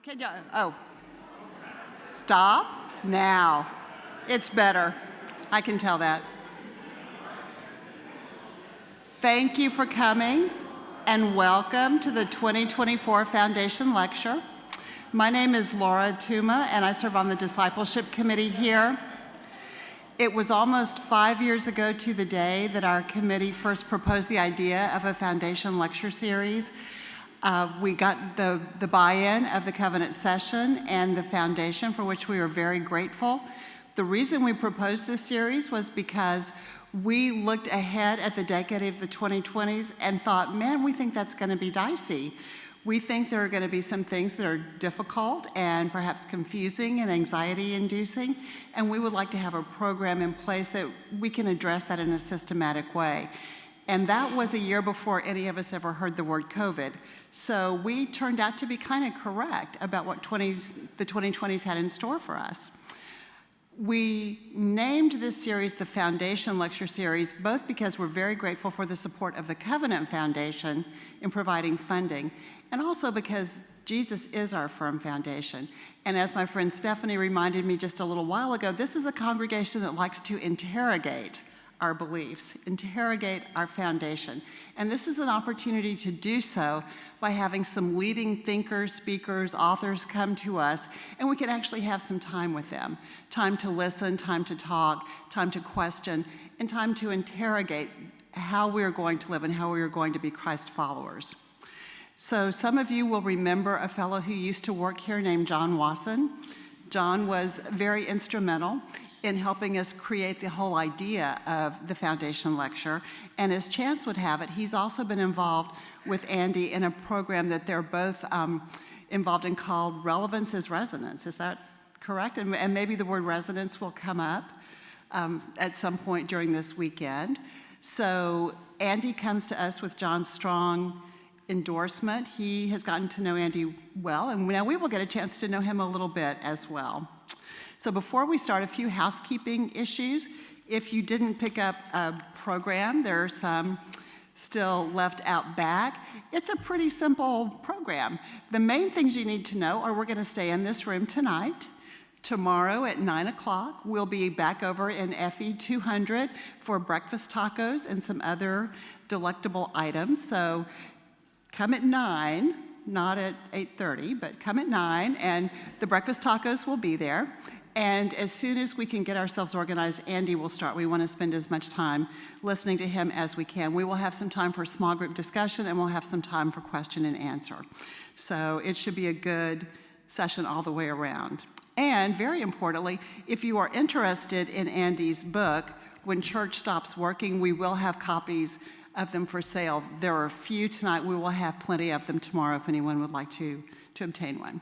Can you, oh, stop now. It's better. I can tell that. Thank you for coming and welcome to the 2024 Foundation Lecture. My name is Laura Tuma and I serve on the Discipleship Committee here. It was almost 5 years ago to the day that our committee first proposed the idea of a Foundation Lecture Series. We got the buy-in of the Covenant Session and the Foundation, for which we are very grateful. The reason we proposed this series was because we looked ahead at the decade of the 2020s and thought, man, we think that's going to be dicey. We think there are going to be some things that are difficult and perhaps confusing and anxiety-inducing, and we would like to have a program in place that we can address that in a systematic way. And that was a year before any of us ever heard the word COVID. So we turned out to be kind of correct about what the 2020s had in store for us. We named this series the Foundation Lecture Series, both because we're very grateful for the support of the Covenant Foundation in providing funding, and also because Jesus is our firm foundation. And as my friend Stephanie reminded me just a little while ago, this is a congregation that likes to interrogate our beliefs, interrogate our foundation. And this is an opportunity to do so by having some leading thinkers, speakers, authors come to us, and we can actually have some time with them. Time to listen, time to talk, time to question, and time to interrogate how we are going to live and how we are going to be Christ followers. So some of you will remember a fellow who used to work here named John Wasson. John was very instrumental in helping us create the whole idea of the Foundation Lecture. And as chance would have it, he's also been involved with Andy in a program that they're both involved in called Relevance is Resonance. Is that correct? And maybe the word resonance will come up at some point during this weekend. So Andy comes to us with John's strong endorsement. He has gotten to know Andy well, and now we will get a chance to know him a little bit as well. So before we start, a few housekeeping issues. If you didn't pick up a program, there are some still left out back. It's a pretty simple program. The main things you need to know are we're going to stay in this room tonight. Tomorrow at 9 o'clock, we'll be back over in FE 200 for breakfast tacos and some other delectable items. So come at 9, not at 8:30, but come at 9, and the breakfast tacos will be there. And as soon as we can get ourselves organized, Andy will start. We want to spend as much time listening to him as we can. We will have some time for small group discussion, and we'll have some time for question and answer. So it should be a good session all the way around. And very importantly, if you are interested in Andy's book, When Church Stops Working, we will have copies of them for sale. There are a few tonight. We will have plenty of them tomorrow if anyone would like to obtain one.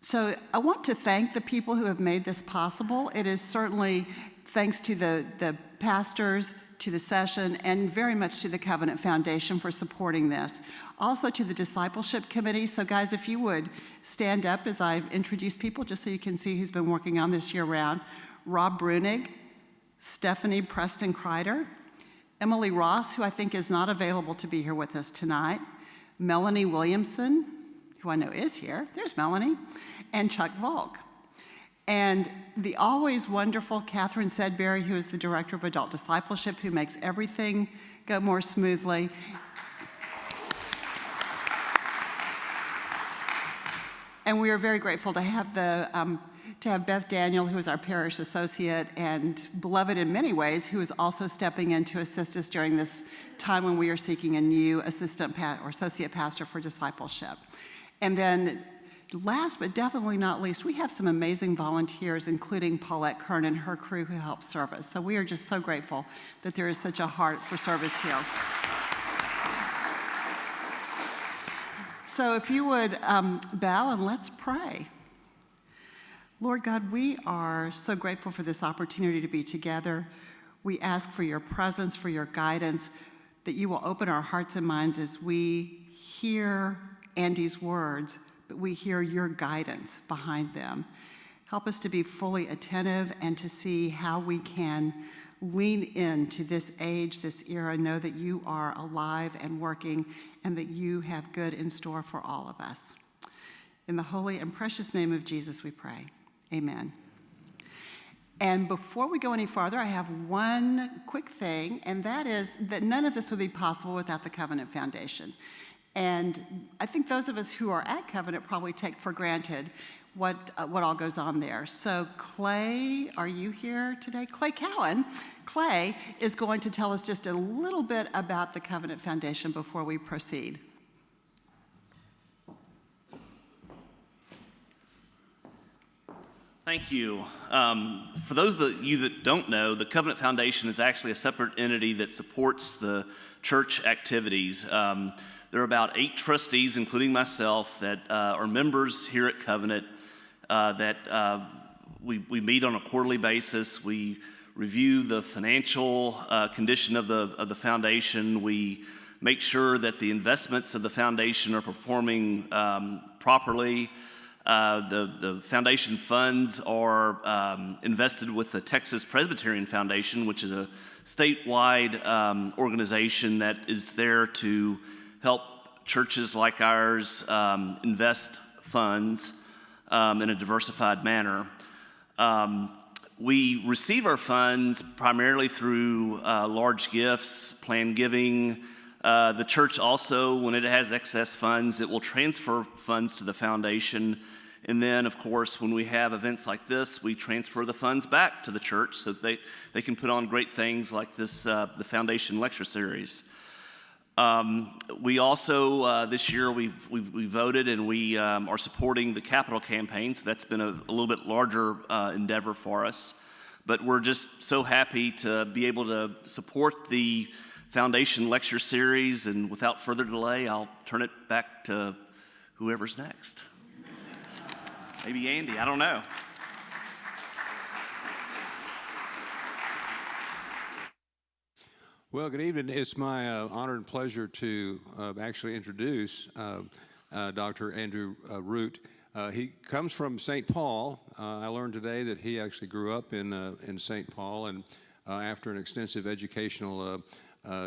So I want to thank the people who have made this possible. It is certainly thanks to the pastors, to the session, and very much to the Covenant Foundation for supporting this. Also to the Discipleship Committee. So guys, if you would stand up as I introduce people, just so you can see who's been working on this year-round. Rob Brunig, Stephanie Preston Kreider, Emily Ross, who I think is not available to be here with us tonight, Melanie Williamson, who I know is here, there's Melanie, and Chuck Volk. And the always wonderful Catherine Sedberry, who is the Director of Adult Discipleship, who makes everything go more smoothly. And we are very grateful to have Beth Daniel, who is our parish associate and beloved in many ways, who is also stepping in to assist us during this time when we are seeking a new assistant or associate pastor for discipleship. And then last but definitely not least, we have some amazing volunteers, including Paulette Kern and her crew who help serve us. So we are just so grateful that there is such a heart for service here. So if you would bow and let's pray. Lord God, we are so grateful for this opportunity to be together. We ask for your presence, for your guidance, that you will open our hearts and minds as we hear Andy's words, but we hear your guidance behind them. Help us to be fully attentive and to see how we can lean into this age, this era, know that you are alive and working and that you have good in store for all of us. In the holy and precious name of Jesus we pray. Amen. And before we go any farther, I have one quick thing, and that is that none of this would be possible without the Covenant Foundation. And I think those of us who are at Covenant probably take for granted what all goes on there. So Clay, are you here today? Clay Cowan. Clay is going to tell us just a little bit about the Covenant Foundation before we proceed. Thank you. For those of you that don't know, the Covenant Foundation is actually a separate entity that supports the church activities. There are about 8 trustees, including myself, that are members here at Covenant. We meet on a quarterly basis. We review the financial condition of the foundation. We make sure that the investments of the foundation are performing properly. The foundation funds are invested with the Texas Presbyterian Foundation, which is a statewide organization that is there to help churches like ours invest funds in a diversified manner. We receive our funds primarily through large gifts, planned giving. The church also, when it has excess funds, it will transfer funds to the foundation. And then, of course, when we have events like this, we transfer the funds back to the church so that they can put on great things like this, the Foundation Lecture Series. We also, this year, we voted and we are supporting the capital campaign, so that's been a little bit larger endeavor for us. But we're just so happy to be able to support the Foundation Lecture Series, and without further delay, I'll turn it back to whoever's next. Maybe Andy, I don't know. Well, good evening. It's my honor and pleasure to actually introduce Dr. Andrew Root. He comes from St. Paul. I learned today that he actually grew up in St. Paul, and after an extensive educational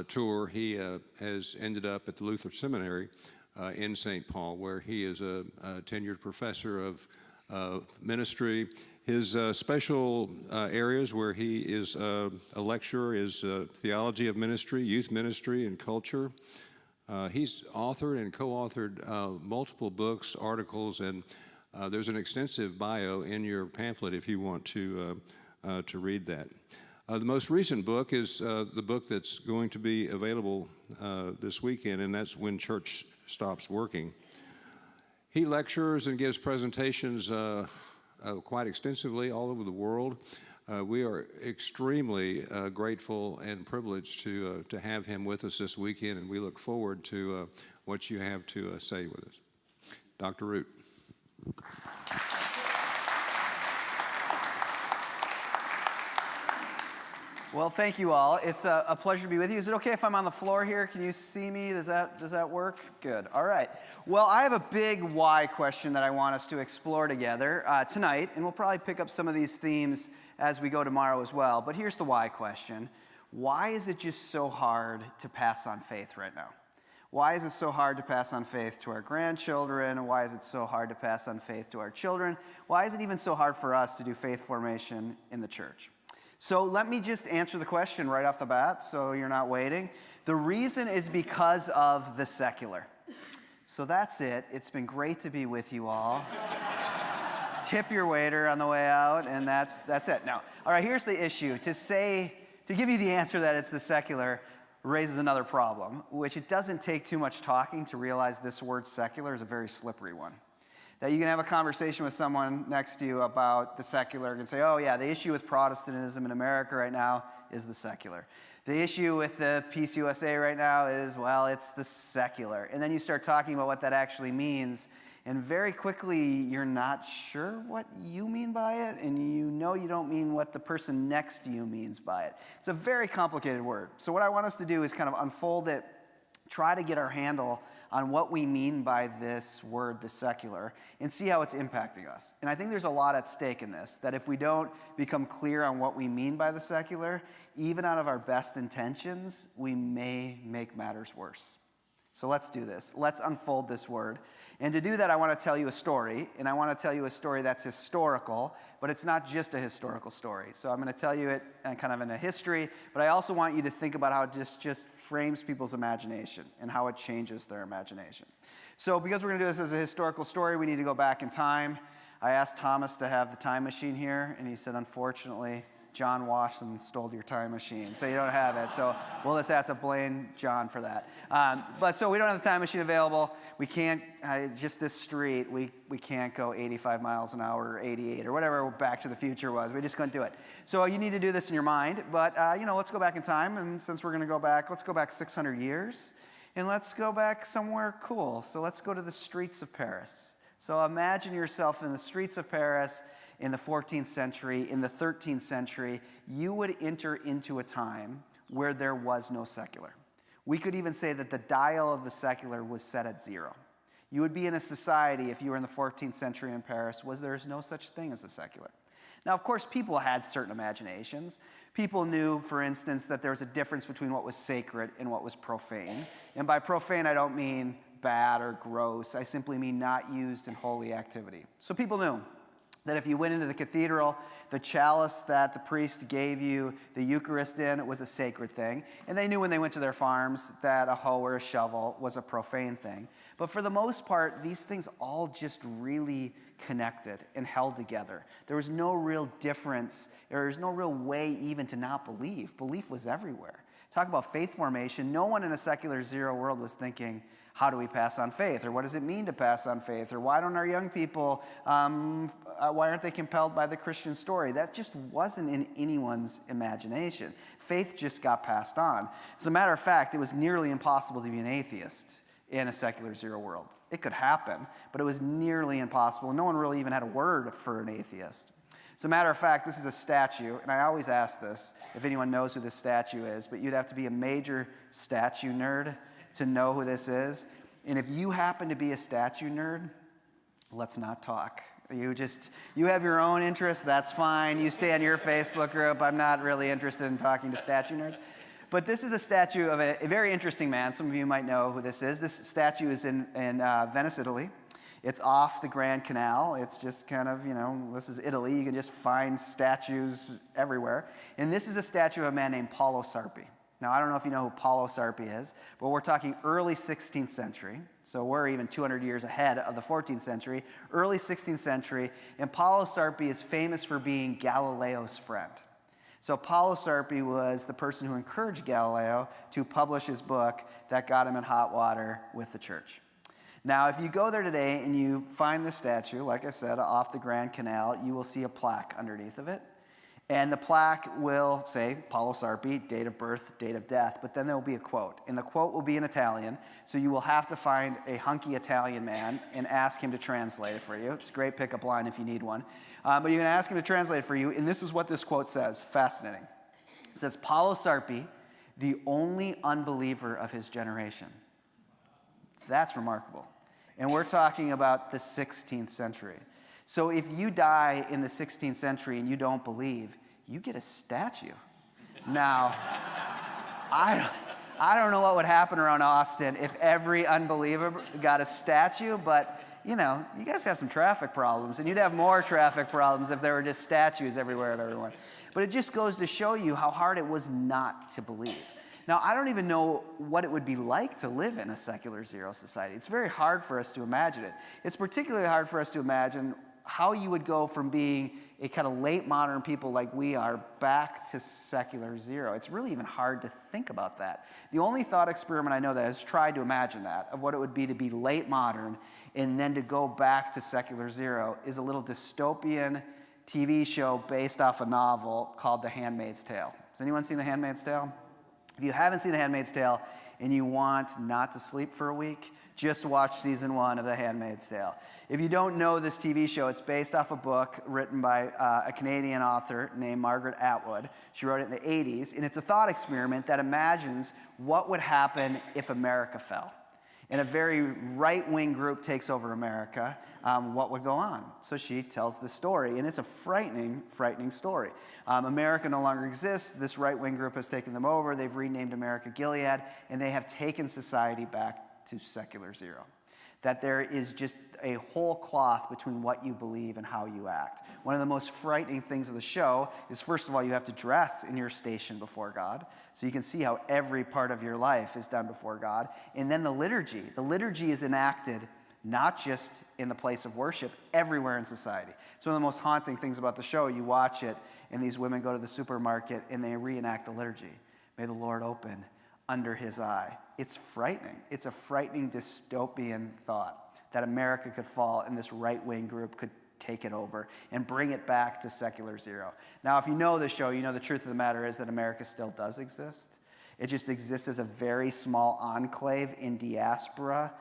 tour, he has ended up at the Lutheran Seminary in St. Paul, where he is a tenured professor of ministry. His special areas where he is a lecturer is theology of ministry, youth ministry, and culture. He's authored and co-authored multiple books, articles, and there's an extensive bio in your pamphlet if you want to read that. The most recent book is the book that's going to be available this weekend, and that's When Church Stops Working. He lectures and gives presentations quite extensively all over the world. We are extremely grateful and privileged to have him with us this weekend, and we look forward to what you have to say with us. Dr. Root. Well, thank you all. It's a pleasure to be with you. Is it okay if I'm on the floor here? Can you see me? Does that work? Good. All right. Well, I have a big why question that I want us to explore together tonight, and we'll probably pick up some of these themes as we go tomorrow as well. But here's the why question. Why is it just so hard to pass on faith right now? Why is it so hard to pass on faith to our grandchildren? Why is it so hard to pass on faith to our children? Why is it even so hard for us to do faith formation in the church? So let me just answer the question right off the bat so you're not waiting. The reason is because of the secular. So that's it. It's been great to be with you all. Tip your waiter on the way out, and that's it. Now, all right, here's the issue. To give you the answer that it's the secular raises another problem, which it doesn't take too much talking to realize this word secular is a very slippery one. That you can have a conversation with someone next to you about the secular and say, oh yeah, the issue with Protestantism in America right now is the secular. The issue with the Peace USA right now is, well, it's the secular. And then you start talking about what that actually means, and very quickly you're not sure what you mean by it, and you know you don't mean what the person next to you means by it. It's a very complicated word. So what I want us to do is kind of unfold it, try to get our handle on what we mean by this word, the secular, and see how it's impacting us. And I think there's a lot at stake in this, that if we don't become clear on what we mean by the secular, even out of our best intentions, we may make matters worse. So let's do this. Let's unfold this word. And to do that, I want to tell you a story, and I want to tell you a story that's historical, but it's not just a historical story. So I'm going to tell you it kind of in a history, but I also want you to think about how it just frames people's imagination and how it changes their imagination. So because we're going to do this as a historical story, we need to go back in time. I asked Thomas to have the time machine here, and he said, unfortunately, John Washington stole your time machine, so you don't have it. So we'll just have to blame John for that. But so we don't have the time machine available. We can't, just this street, we can't go 85 miles an hour or 88 or whatever Back to the Future was. We just couldn't do it. So you need to do this in your mind. But, let's go back in time. And since we're going to go back, let's go back 600 years. And let's go back somewhere cool. So let's go to the streets of Paris. So imagine yourself in the streets of Paris in the 14th century, in the 13th century. You would enter into a time where there was no secular. We could even say that the dial of the secular was set at 0. You would be in a society, if you were in the 14th century in Paris, there's no such thing as the secular. Now, of course, people had certain imaginations. People knew, for instance, that there was a difference between what was sacred and what was profane. And by profane, I don't mean bad or gross. I simply mean not used in holy activity. So people knew that if you went into the cathedral, the chalice that the priest gave you the Eucharist in was a sacred thing. And they knew when they went to their farms that a hoe or a shovel was a profane thing. But for the most part, these things all just really connected and held together. There was no real difference. There was no real way even to not believe. Belief was everywhere. Talk about faith formation. No one in a secular 0 world was thinking, how do we pass on faith? Or what does it mean to pass on faith? Or why don't our young people, why aren't they compelled by the Christian story? That just wasn't in anyone's imagination. Faith just got passed on. As a matter of fact, it was nearly impossible to be an atheist in a secular 0 world. It could happen, but it was nearly impossible. No one really even had a word for an atheist. As a matter of fact, this is a statue, and I always ask this if anyone knows who this statue is, but you'd have to be a major statue nerd to know who this is. And if you happen to be a statue nerd, let's not talk. You have your own interests, that's fine. You stay on your Facebook group. I'm not really interested in talking to statue nerds. But this is a statue of a very interesting man. Some of you might know who this is. This statue is in Venice, Italy. It's off the Grand Canal. It's just kind of, this is Italy. You can just find statues everywhere. And this is a statue of a man named Paolo Sarpi. Now, I don't know if you know who Paolo Sarpi is, but we're talking early 16th century. So we're even 200 years ahead of the 14th century, early 16th century. And Paolo Sarpi is famous for being Galileo's friend. So Paolo Sarpi was the person who encouraged Galileo to publish his book that got him in hot water with the church. Now, if you go there today and you find the statue, like I said, off the Grand Canal, you will see a plaque underneath of it. And the plaque will say, Paolo Sarpi, date of birth, date of death, but then there will be a quote. And the quote will be in Italian, so you will have to find a hunky Italian man and ask him to translate it for you. It's a great pickup line if you need one. But you can ask him to translate it for you, and this is what this quote says. Fascinating. It says, Paolo Sarpi, the only unbeliever of his generation. That's remarkable. And we're talking about the 16th century. So if you die in the 16th century and you don't believe, you get a statue. Now, I don't know what would happen around Austin if every unbeliever got a statue, but you guys have some traffic problems, and you'd have more traffic problems if there were just statues everywhere of everyone. But it just goes to show you how hard it was not to believe. Now, I don't even know what it would be like to live in a secular 0 society. It's very hard for us to imagine it. It's particularly hard for us to imagine how you would go from being a kind of late modern people like we are back to secular 0. It's really even hard to think about that. The only thought experiment I know that has tried to imagine that, of what it would be to be late modern and then to go back to secular 0, is a little dystopian TV show based off a novel called The Handmaid's Tale. Has anyone seen The Handmaid's Tale? If you haven't seen The Handmaid's Tale and you want not to sleep for a week, just watch season 1 of The Handmaid's Tale. If you don't know this TV show, it's based off a book written by a Canadian author named Margaret Atwood. She wrote it in the 80s, and it's a thought experiment that imagines what would happen if America fell. And a very right-wing group takes over America, what would go on? So she tells the story, and it's a frightening, frightening story. America no longer exists. This right-wing group has taken them over. They've renamed America Gilead, and they have taken society back to secular 0. that there is just a whole cloth between what you believe and how you act. One of the most frightening things of the show is, first of all, you have to dress in your station before God, so you can see how every part of your life is done before God. And then the liturgy. The liturgy is enacted not just in the place of worship, everywhere in society. It's one of the most haunting things about the show. You watch it, and these women go to the supermarket, and they reenact the liturgy. May the Lord open under his eye. It's frightening. It's a frightening dystopian thought that America could fall and this right-wing group could take it over and bring it back to secular zero. Now, if you know the show, you know the truth of the matter is that America still does exist. It just exists as a very small enclave in diaspora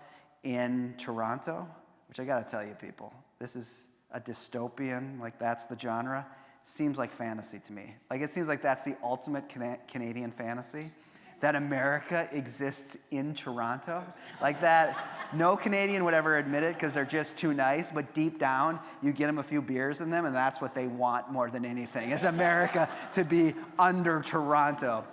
in Toronto, which I gotta tell you people, this is a dystopian, like that's the genre. Seems like fantasy to me. Like it seems like that's the ultimate Canadian fantasy, that America exists in Toronto. Like that, no Canadian would ever admit it because they're just too nice, but deep down, you get them a few beers in them and that's what they want more than anything, is America to be under Toronto.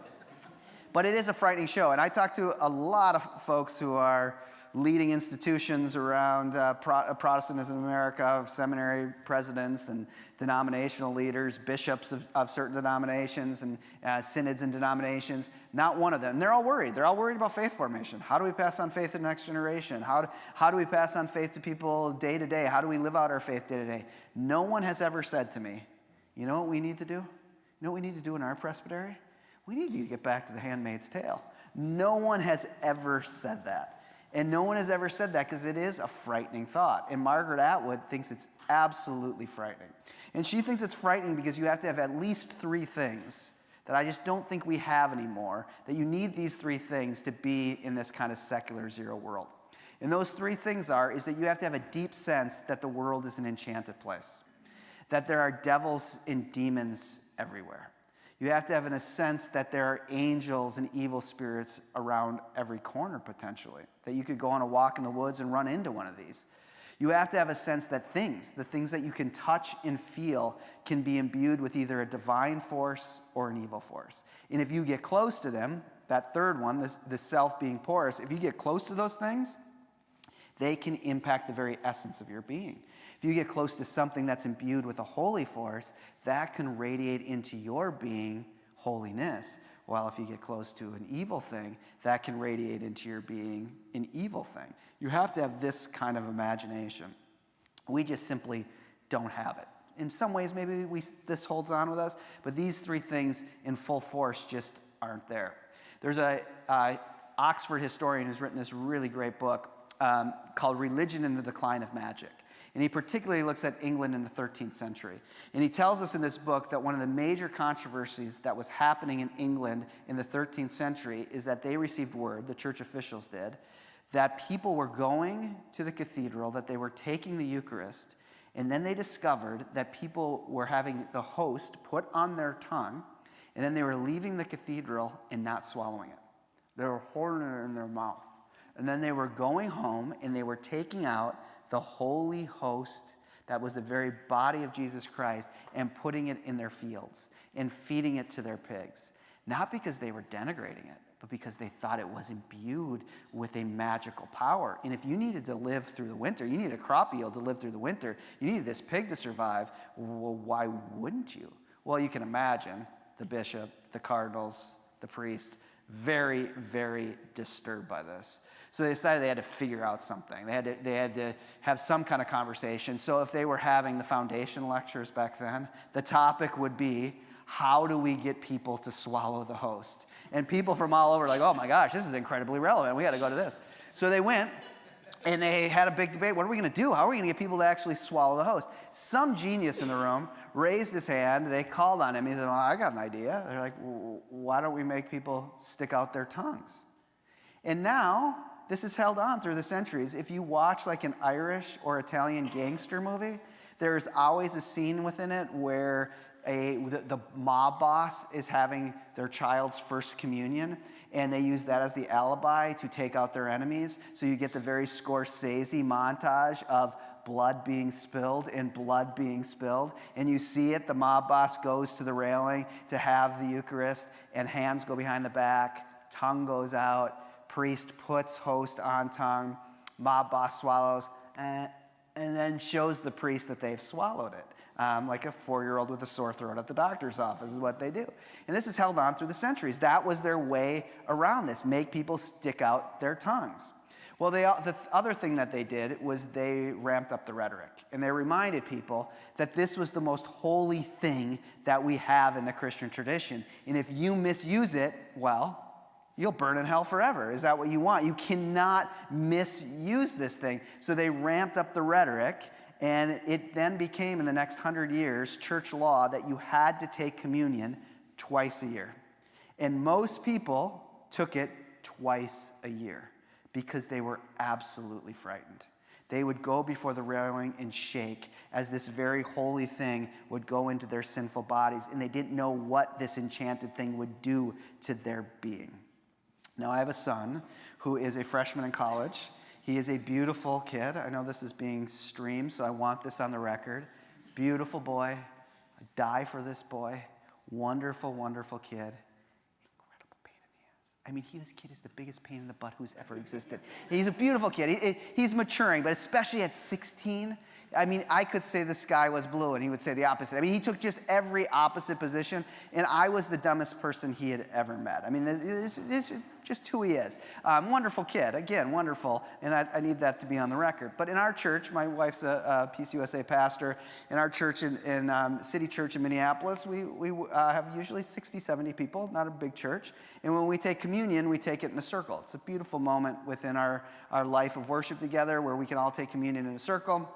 But it is a frightening show, and I talk to a lot of folks who are leading institutions around Protestantism in America, seminary presidents and denominational leaders, bishops of certain denominations and synods and denominations. Not one of them. They're all worried. They're all worried about faith formation. How do we pass on faith to the next generation? How do we pass on faith to people day to day? How do we live out our faith day to day? No one has ever said to me, you know what we need to do? You know what we need to do in our presbytery? We need to get back to the Handmaid's Tale. No one has ever said that. And no one has ever said that because it is a frightening thought. And Margaret Atwood thinks it's absolutely frightening. And she thinks it's frightening because you have to have at least three things that I just don't think we have anymore, that you need these three things to be in this kind of secular zero world. And those three things is that you have to have a deep sense that the world is an enchanted place, that there are devils and demons everywhere. You have to have a sense that there are angels and evil spirits around every corner, potentially, that you could go on a walk in the woods and run into one of these. You have to have a sense that the things that you can touch and feel, can be imbued with either a divine force or an evil force. And if you get close to them, that third one, the self being porous, if you get close to those things, they can impact the very essence of your being. If you get close to something that's imbued with a holy force, that can radiate into your being holiness. While if you get close to an evil thing, that can radiate into your being an evil thing. You have to have this kind of imagination. We just simply don't have it. In some ways, maybe this holds on with us, but these three things in full force just aren't there. There's a Oxford historian who's written this really great book called Religion and the Decline of Magic. And he particularly looks at England in the 13th century. And he tells us in this book that one of the major controversies that was happening in England in the 13th century is that they received word, the church officials did, that people were going to the cathedral, that they were taking the Eucharist, and then they discovered that people were having the host put on their tongue, and then they were leaving the cathedral and not swallowing it. They were holding it in their mouth. And then they were going home and they were taking out the holy host that was the very body of Jesus Christ and putting it in their fields and feeding it to their pigs. Not because they were denigrating it, but because they thought it was imbued with a magical power. And if you needed to live through the winter, you needed a crop yield to live through the winter, you needed this pig to survive, well, why wouldn't you? Well, you can imagine the bishop, the cardinals, the priests, very, very disturbed by this. So they decided they had to figure out something. They had to have some kind of conversation. So if they were having the foundation lectures back then, the topic would be, how do we get people to swallow the host? And people from all over were like, oh my gosh, this is incredibly relevant. We got to go to this. So they went and they had a big debate. What are we going to do? How are we going to get people to actually swallow the host? Some genius in the room raised his hand. They called on him. He said, well, I got an idea. They're like, well, why don't we make people stick out their tongues? And now, this is held on through the centuries. If you watch like an Irish or Italian gangster movie, there's always a scene within it where the mob boss is having their child's first communion, and they use that as the alibi to take out their enemies. So you get the very Scorsese montage of blood being spilled and blood being spilled. And you see it, the mob boss goes to the railing to have the Eucharist, and hands go behind the back, tongue goes out, priest puts host on tongue, mob boss swallows, and then shows the priest that they've swallowed it. Like a 4-year-old with a sore throat at the doctor's office is what they do. And this is held on through the centuries. That was their way around this, make people stick out their tongues. Well, the other thing that they did was they ramped up the rhetoric. And they reminded people that this was the most holy thing that we have in the Christian tradition. And if you misuse it, well, you'll burn in hell forever. Is that what you want? You cannot misuse this thing. So they ramped up the rhetoric, and it then became, in the next 100 years, church law that you had to take communion twice a year. And most people took it twice a year because they were absolutely frightened. They would go before the railing and shake as this very holy thing would go into their sinful bodies, and they didn't know what this enchanted thing would do to their being. Now, I have a son who is a freshman in college. He is a beautiful kid. I know this is being streamed, so I want this on the record. Beautiful boy. I die for this boy. Wonderful, wonderful kid. Incredible pain in the ass. I mean, this kid is the biggest pain in the butt who's ever existed. He's a beautiful kid. He's maturing, but especially at 16, I mean, I could say the sky was blue, and he would say the opposite. I mean, he took just every opposite position, and I was the dumbest person he had ever met. I mean, it's just who he is. Wonderful kid, again, wonderful, and I need that to be on the record. But in our church, my wife's a PCUSA pastor. In our church, in City Church in Minneapolis, we have usually 60, 70 people, not a big church. And when we take communion, we take it in a circle. It's a beautiful moment within our life of worship together where we can all take communion in a circle.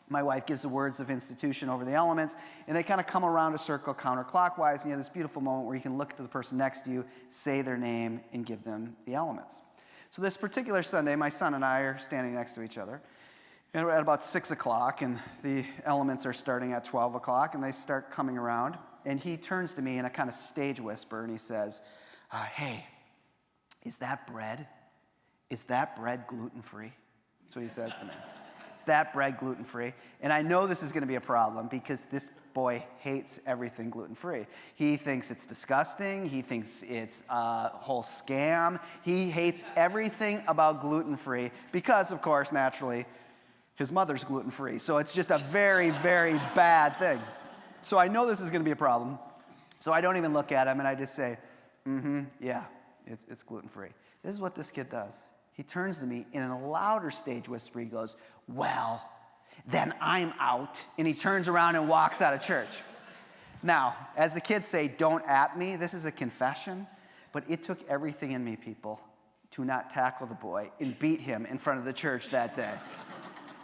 My wife gives the words of institution over the elements, and they kind of come around a circle counterclockwise, and you have this beautiful moment where you can look at the person next to you, say their name, and give them the elements. So this particular Sunday, my son and I are standing next to each other, and we're at about 6 o'clock, and the elements are starting at 12 o'clock, and they start coming around, and he turns to me in a kind of stage whisper, and he says, hey, is that bread gluten-free? That's what he says to me. Is that bread gluten-free? And I know this is going to be a problem because this boy hates everything gluten-free. He thinks it's disgusting. He thinks it's a whole scam. He hates everything about gluten-free because, of course, naturally, his mother's gluten-free. So it's just a very, very bad thing. So I know this is going to be a problem. So I don't even look at him, and I just say, yeah, it's gluten-free. This is what this kid does. He turns to me, and in a louder stage whisper, he goes, well, then I'm out. And he turns around and walks out of church. Now, as the kids say, don't at me. This is a confession. But it took everything in me, people, to not tackle the boy and beat him in front of the church that day.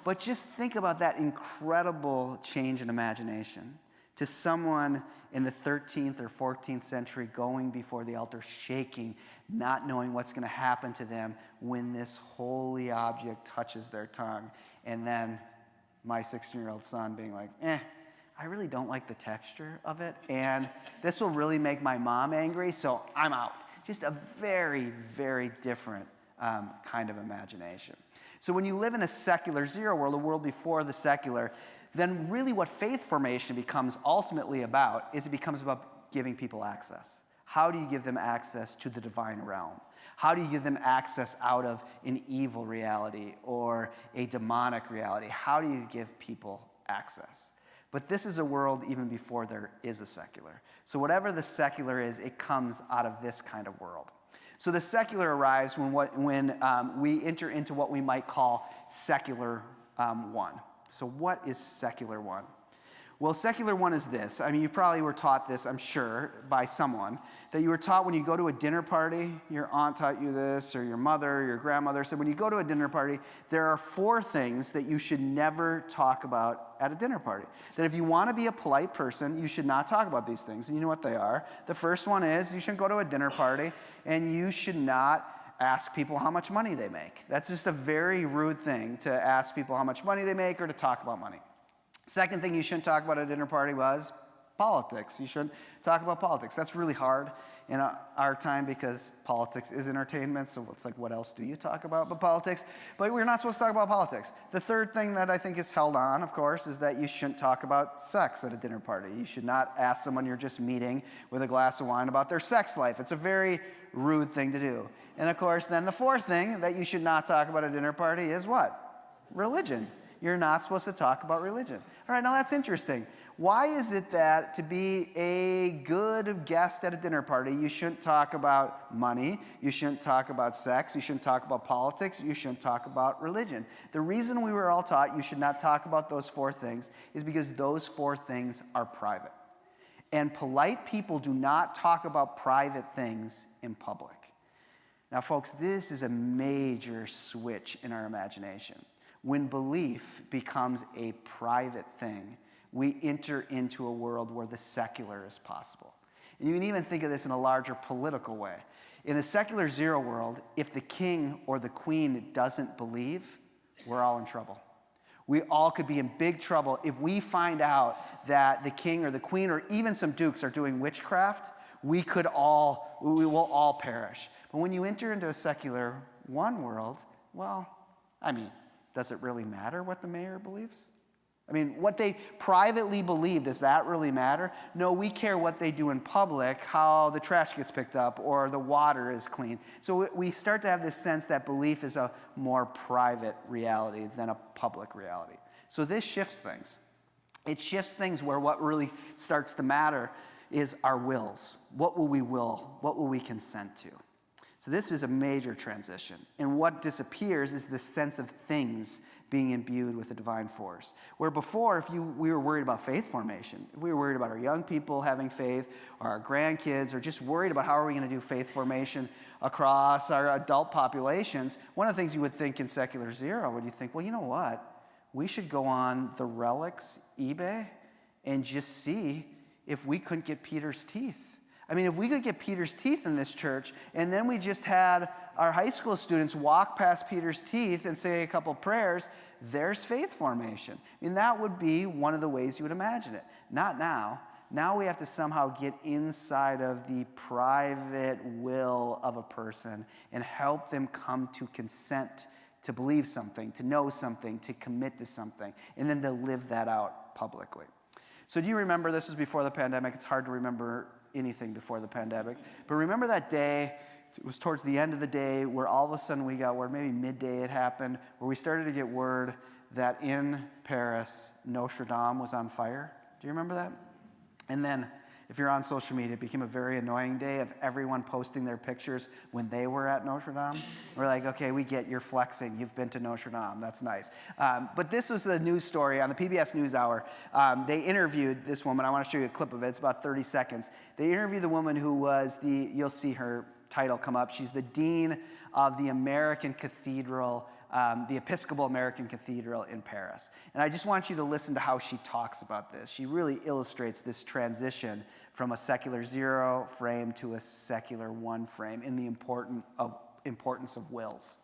But just think about that incredible change in imagination to someone in the 13th or 14th century going before the altar, shaking, not knowing what's going to happen to them when this holy object touches their tongue. And then my 16-year-old son being like, I really don't like the texture of it, and this will really make my mom angry, so I'm out. Just a very, very different kind of imagination. So when you live in a secular zero world, a world before the secular, then really what faith formation becomes ultimately about is it becomes about giving people access. How do you give them access to the divine realm? How do you give them access out of an evil reality or a demonic reality? How do you give people access? But this is a world even before there is a secular. So whatever the secular is, it comes out of this kind of world. So the secular arrives when we enter into what we might call secular one. So what is secular one? Well, secular one is this. I mean, you probably were taught this, I'm sure, by someone, that you were taught when you go to a dinner party, your aunt taught you this, or your mother, or your grandmother. So when you go to a dinner party, there are 4 things that you should never talk about at a dinner party. That if you want to be a polite person, you should not talk about these things. And you know what they are. The first one is you shouldn't go to a dinner party, and you should not ask people how much money they make. That's just a very rude thing to ask people how much money they make or to talk about money. Second thing you shouldn't talk about at a dinner party was politics. You shouldn't talk about politics. That's really hard in our time because politics is entertainment, so it's like, what else do you talk about but politics? But we're not supposed to talk about politics. The third thing that I think is held on, of course, is that you shouldn't talk about sex at a dinner party. You should not ask someone you're just meeting with a glass of wine about their sex life. It's a very rude thing to do. And of course, then the fourth thing that you should not talk about at a dinner party is what? Religion. You're not supposed to talk about religion. All right, now that's interesting. Why is it that to be a good guest at a dinner party, you shouldn't talk about money, you shouldn't talk about sex, you shouldn't talk about politics, you shouldn't talk about religion? The reason we were all taught you should not talk about those four things is because those four things are private. And polite people do not talk about private things in public. Now, folks, this is a major switch in our imagination. When belief becomes a private thing, we enter into a world where the secular is possible. And you can even think of this in a larger political way. In a secular zero world, if the king or the queen doesn't believe, we're all in trouble. We all could be in big trouble if we find out that the king or the queen or even some dukes are doing witchcraft. We will all perish. But when you enter into a secular one world, well, does it really matter what the mayor believes? What they privately believe, does that really matter? No, we care what they do in public, how the trash gets picked up or the water is clean. So we start to have this sense that belief is a more private reality than a public reality. So this shifts things. It shifts things where what really starts to matter is our wills. What will we will? What will we consent to? So this is a major transition. And what disappears is the sense of things being imbued with a divine force. Where before, if we were worried about faith formation, if we were worried about our young people having faith, or our grandkids, or just worried about how are we going to do faith formation across our adult populations, one of the things you would think in secular zero, would you think, well, you know what? We should go on the Relics eBay and just see if we couldn't get Peter's teeth. If we could get Peter's teeth in this church, and then we just had our high school students walk past Peter's teeth and say a couple prayers, there's faith formation. That would be one of the ways you would imagine it. Not now. Now we have to somehow get inside of the private will of a person and help them come to consent to believe something, to know something, to commit to something, and then to live that out publicly. So do you remember, this was before the pandemic, it's hard to remember anything before the pandemic, but remember that day, it was towards the end of the day where all of a sudden we got word, maybe midday it happened, where we started to get word that in Paris, Notre Dame was on fire. Do you remember that? And then, if you're on social media, it became a very annoying day of everyone posting their pictures when they were at Notre Dame. We're like, okay, we get you're flexing. You've been to Notre Dame. That's nice. But this was the news story on the PBS NewsHour. They interviewed this woman. I want to show you a clip of it. It's about 30 seconds. They interviewed the woman who was you'll see her title come up. She's the dean of the American Cathedral, the Episcopal American Cathedral in Paris. And I just want you to listen to how she talks about this. She really illustrates this transition from a secular zero frame to a secular one frame in the importance of wills.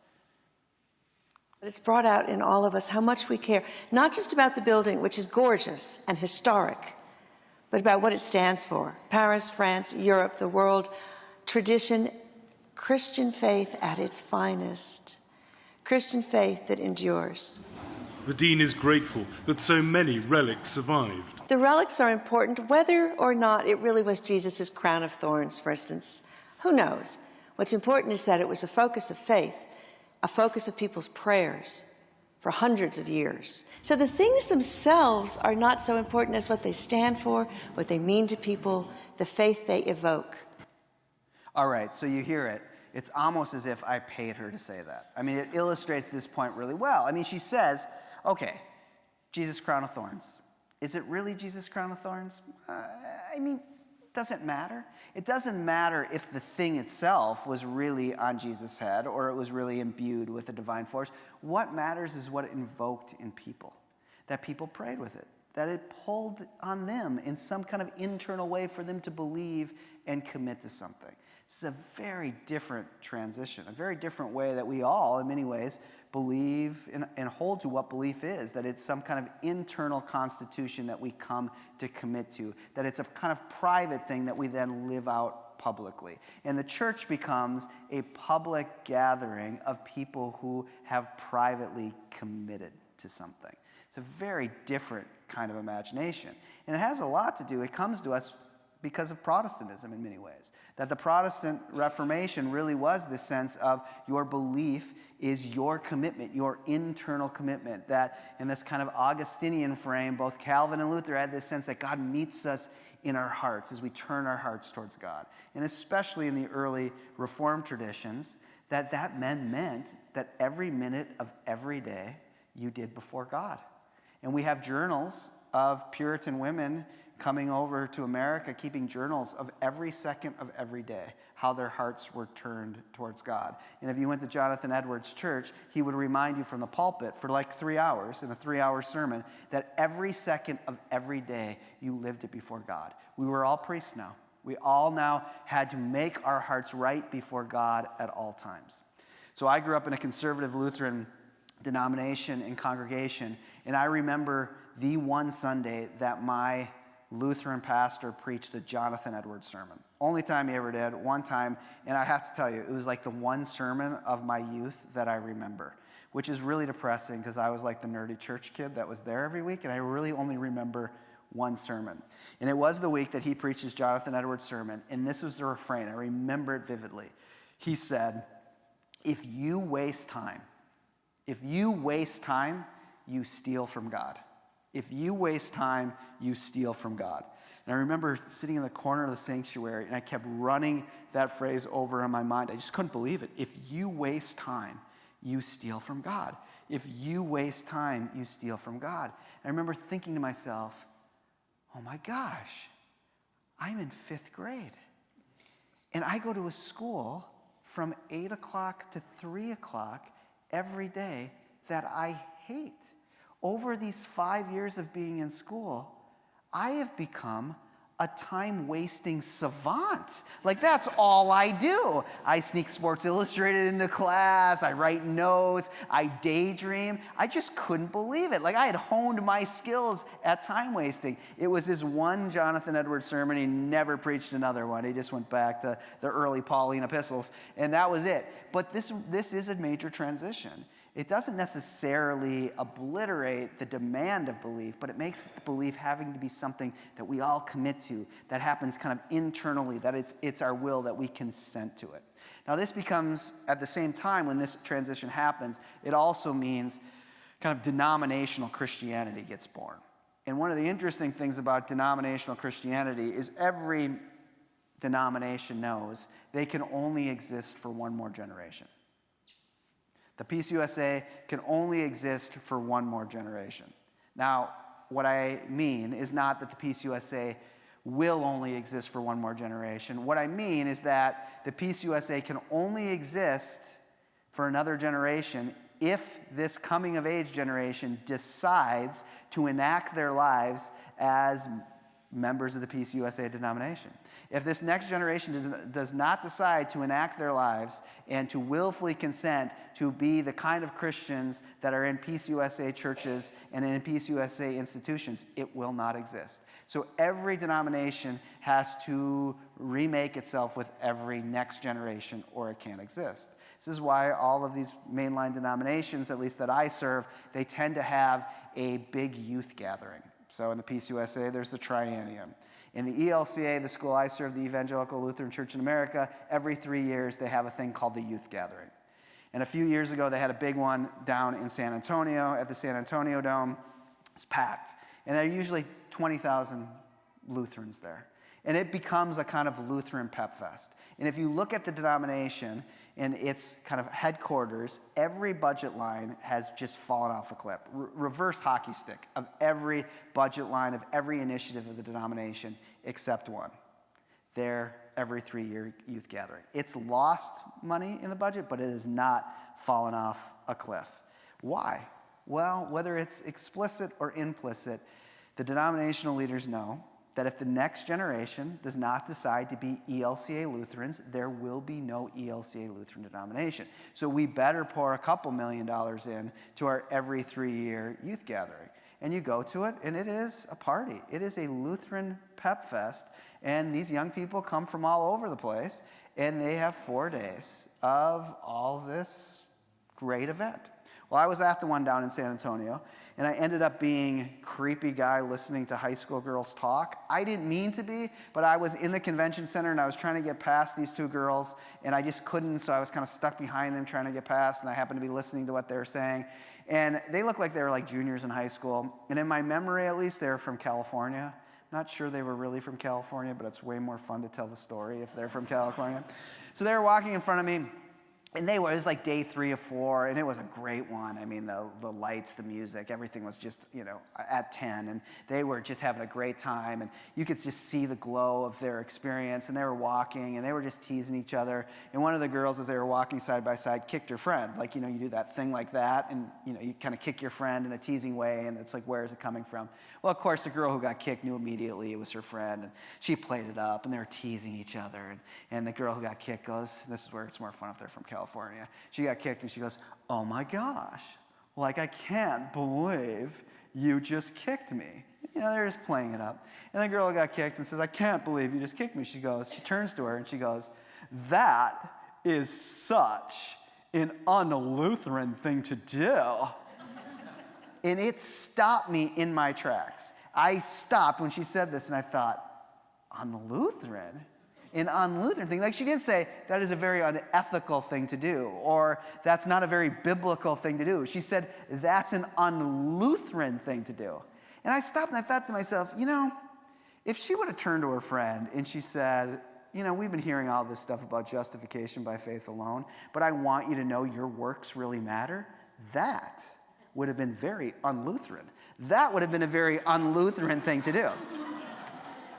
It's brought out in all of us how much we care, not just about the building, which is gorgeous and historic, but about what it stands for. Paris, France, Europe, the world, tradition, Christian faith at its finest. Christian faith that endures. The Dean is grateful that so many relics survived. The relics are important, whether or not it really was Jesus' crown of thorns, for instance. Who knows? What's important is that it was a focus of faith, a focus of people's prayers for hundreds of years. So the things themselves are not so important as what they stand for, what they mean to people, the faith they evoke. All right, so you hear it. It's almost as if I paid her to say that. It illustrates this point really well. She says, okay, Jesus' crown of thorns. Is it really Jesus' crown of thorns? Doesn't matter. It doesn't matter if the thing itself was really on Jesus' head or it was really imbued with a divine force. What matters is what it invoked in people, that people prayed with it, that it pulled on them in some kind of internal way for them to believe and commit to something. This is a very different transition, a very different way that we all, in many ways, believe and hold to what belief is, that it's some kind of internal constitution that we come to commit to, that it's a kind of private thing that we then live out publicly. And the church becomes a public gathering of people who have privately committed to something. It's a very different kind of imagination. And it has a lot to do, it comes to us because of Protestantism in many ways. That the Protestant Reformation really was this sense of your belief is your commitment, your internal commitment. That in this kind of Augustinian frame, both Calvin and Luther had this sense that God meets us in our hearts as we turn our hearts towards God. And especially in the early Reformed traditions, that meant that every minute of every day you did before God. And we have journals of Puritan women coming over to America, keeping journals of every second of every day, how their hearts were turned towards God. And if you went to Jonathan Edwards' church, he would remind you from the pulpit for like 3 hours in a 3-hour sermon that every second of every day you lived it before God. We were all priests now. We all now had to make our hearts right before God at all times. So I grew up in a conservative Lutheran denomination and congregation, and I remember the one Sunday that my Lutheran pastor preached a Jonathan Edwards sermon. Only time he ever did, one time, and I have to tell you, it was like the one sermon of my youth that I remember, which is really depressing because I was like the nerdy church kid that was there every week, and I really only remember one sermon. And it was the week that he preached his Jonathan Edwards sermon, and this was the refrain. I remember it vividly. He said, if you waste time, you steal from God. If you waste time, you steal from God. And I remember sitting in the corner of the sanctuary, and I kept running that phrase over in my mind. I just couldn't believe it. If you waste time, you steal from God. If you waste time, you steal from God. And I remember thinking to myself, oh my gosh, I'm in 5th grade. And I go to a school from 8 o'clock to 3 o'clock every day that I hate. Over these 5 years of being in school, I have become a time-wasting savant. Like, that's all I do. I sneak Sports Illustrated into class. I write notes. I daydream. I just couldn't believe it. Like, I had honed my skills at time-wasting. It was this one Jonathan Edwards sermon. He never preached another one. He just went back to the early Pauline epistles, and that was it. But this is a major transition. It doesn't necessarily obliterate the demand of belief, but it makes belief having to be something that we all commit to, that happens kind of internally, that it's our will, that we consent to it. Now this becomes, at the same time when this transition happens, it also means kind of denominational Christianity gets born. And one of the interesting things about denominational Christianity is every denomination knows they can only exist for one more generation. The PCUSA can only exist for one more generation. Now, what I mean is not that the PCUSA will only exist for one more generation. What I mean is that the PCUSA can only exist for another generation if this coming of age generation decides to enact their lives as members of the PCUSA denomination. If this next generation does not decide to enact their lives and to willfully consent to be the kind of Christians that are in PCUSA churches and in PCUSA institutions, it will not exist. So every denomination has to remake itself with every next generation, or it can't exist. This is why all of these mainline denominations, at least that I serve, they tend to have a big youth gathering. So in the PCUSA, there's the triennium. In the ELCA, the school I serve, the Evangelical Lutheran Church in America, every 3 years they have a thing called the Youth Gathering. And a few years ago, they had a big one down in San Antonio at the San Antonio Dome. It's packed. And there are usually 20,000 Lutherans there. And it becomes a kind of Lutheran pep fest. And if you look at the denomination and its kind of headquarters, every budget line has just fallen off a cliff. Reverse hockey stick of every budget line of every initiative of the denomination except one. Their every 3-year youth gathering. It's lost money in the budget, but it has not fallen off a cliff. Why? Well, whether it's explicit or implicit, the denominational leaders know that if the next generation does not decide to be ELCA Lutherans, there will be no ELCA Lutheran denomination. So we better pour a couple $1 million in to our every 3-year youth gathering. And you go to it, and it is a party. It is a Lutheran pep fest, and these young people come from all over the place, and they have 4 days of all this great event. Well, I was at the one down in San Antonio, And I ended up being creepy guy listening to high school girls talk. I didn't mean to be, but I was in the convention center and I was trying to get past these two girls and I just couldn't, so I was kind of stuck behind them trying to get past, and I happened to be listening to what they were saying. And they looked like they were like juniors in high school. And in my memory, at least, they were from California. Not sure they were really from California, but it's way more fun to tell the story if they're from California. So they were walking in front of me. And it was like day 3 of 4, and it was a great one. I mean, the lights, the music, everything was just, at 10. And they were just having a great time. And you could just see the glow of their experience. And they were walking, and they were just teasing each other. And one of the girls, as they were walking side by side, kicked her friend. Like, you do that thing like that, and, you kind of kick your friend in a teasing way. And it's like, where is it coming from? Well, of course, the girl who got kicked knew immediately it was her friend. And she played it up, and they were teasing each other. And the girl who got kicked goes, this is where it's more fun if they're from California. She got kicked and she goes, oh my gosh, like I can't believe you just kicked me. They're just playing it up. And the girl got kicked and says, I can't believe you just kicked me. She turns to her and she goes, that is such an un-Lutheran thing to do. And it stopped me in my tracks. I stopped when she said this and I thought, un-Lutheran? An un-Lutheran thing. Like, she didn't say that is a very unethical thing to do, or that's not a very biblical thing to do. She said that's an un-Lutheran thing to do. And I stopped and I thought to myself, if she would have turned to her friend and she said, we've been hearing all this stuff about justification by faith alone, but I want you to know your works really matter, that would have been very un-Lutheran. That would have been a very un-Lutheran thing to do.